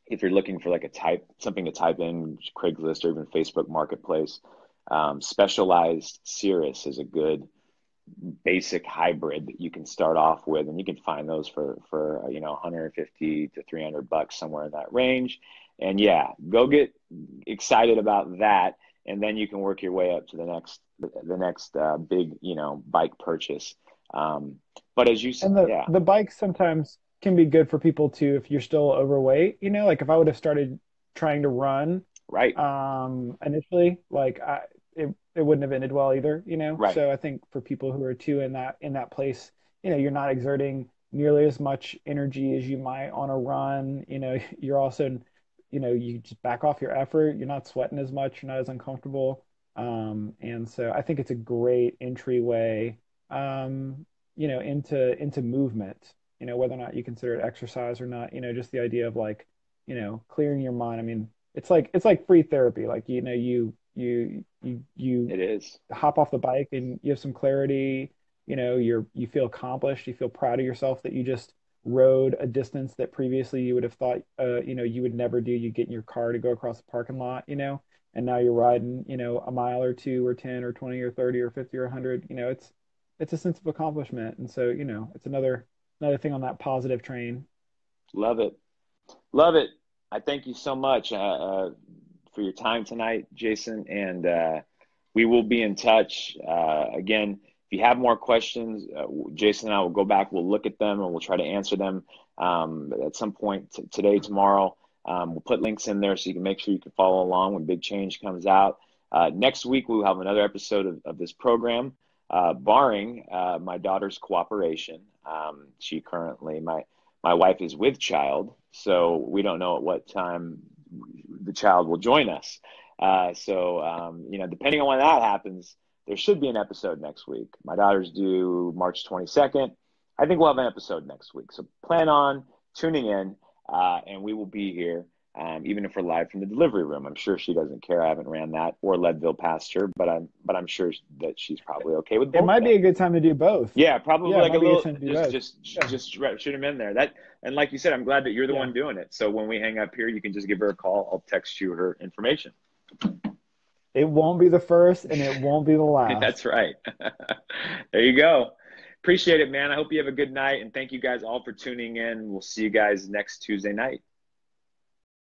if you're looking for like something to type in Craigslist or even Facebook Marketplace, Specialized Cirrus is a good basic hybrid that you can start off with, and you can find those for 150 to $300 somewhere in that range. And yeah, go get excited about that, and then you can work your way up to the next big bike purchase. But as you said, the bikes sometimes can be good for people too if you're still overweight. Like if I would have started trying to run right initially, like it wouldn't have ended well either. Right. So I think for people who are too in that place, you're not exerting nearly as much energy as you might on a run. You're also you just back off your effort. You're not sweating as much. You're not as uncomfortable. And so I think it's a great entryway into movement, whether or not you consider it exercise or not, just the idea of like, clearing your mind. I mean, it's like free therapy. Like, you it is. hop off the bike and you have some clarity, you feel accomplished, you feel proud of yourself that you just rode a distance that previously you would have thought, you would never do. You get in your car to go across the parking lot, and now you're riding, a mile or 2 or 10 or 20 or 30 or 50 or 100, it's a sense of accomplishment. And so, it's another thing on that positive train. Love it. Love it. I thank you so much for your time tonight, Jason. And we will be in touch. Again, if you have more questions, Jason and I will go back. We'll look at them and we'll try to answer them at some point today, tomorrow. We'll put links in there so you can make sure you can follow along when Big Change comes out. Next week, we'll have another episode of this program, barring my daughter's cooperation. She currently, my wife is with child, so we don't know at what time the child will join us. So depending on when that happens, there should be an episode next week. My daughter's due March 22nd. I think we'll have an episode next week. So plan on tuning in, and we will be here, even if we're live from the delivery room. I'm sure she doesn't care. I haven't ran that or Leadville past her, but I'm sure that she's probably okay with both. It might be a good time to do both. Yeah, probably like a little, just shoot them in there. And like you said, I'm glad that you're the one doing it. So when we hang up here, you can just give her a call. I'll text you her information. It won't be the first and it won't be the last. That's right. There you go. Appreciate it, man. I hope you have a good night. And thank you guys all for tuning in. We'll see you guys next Tuesday night.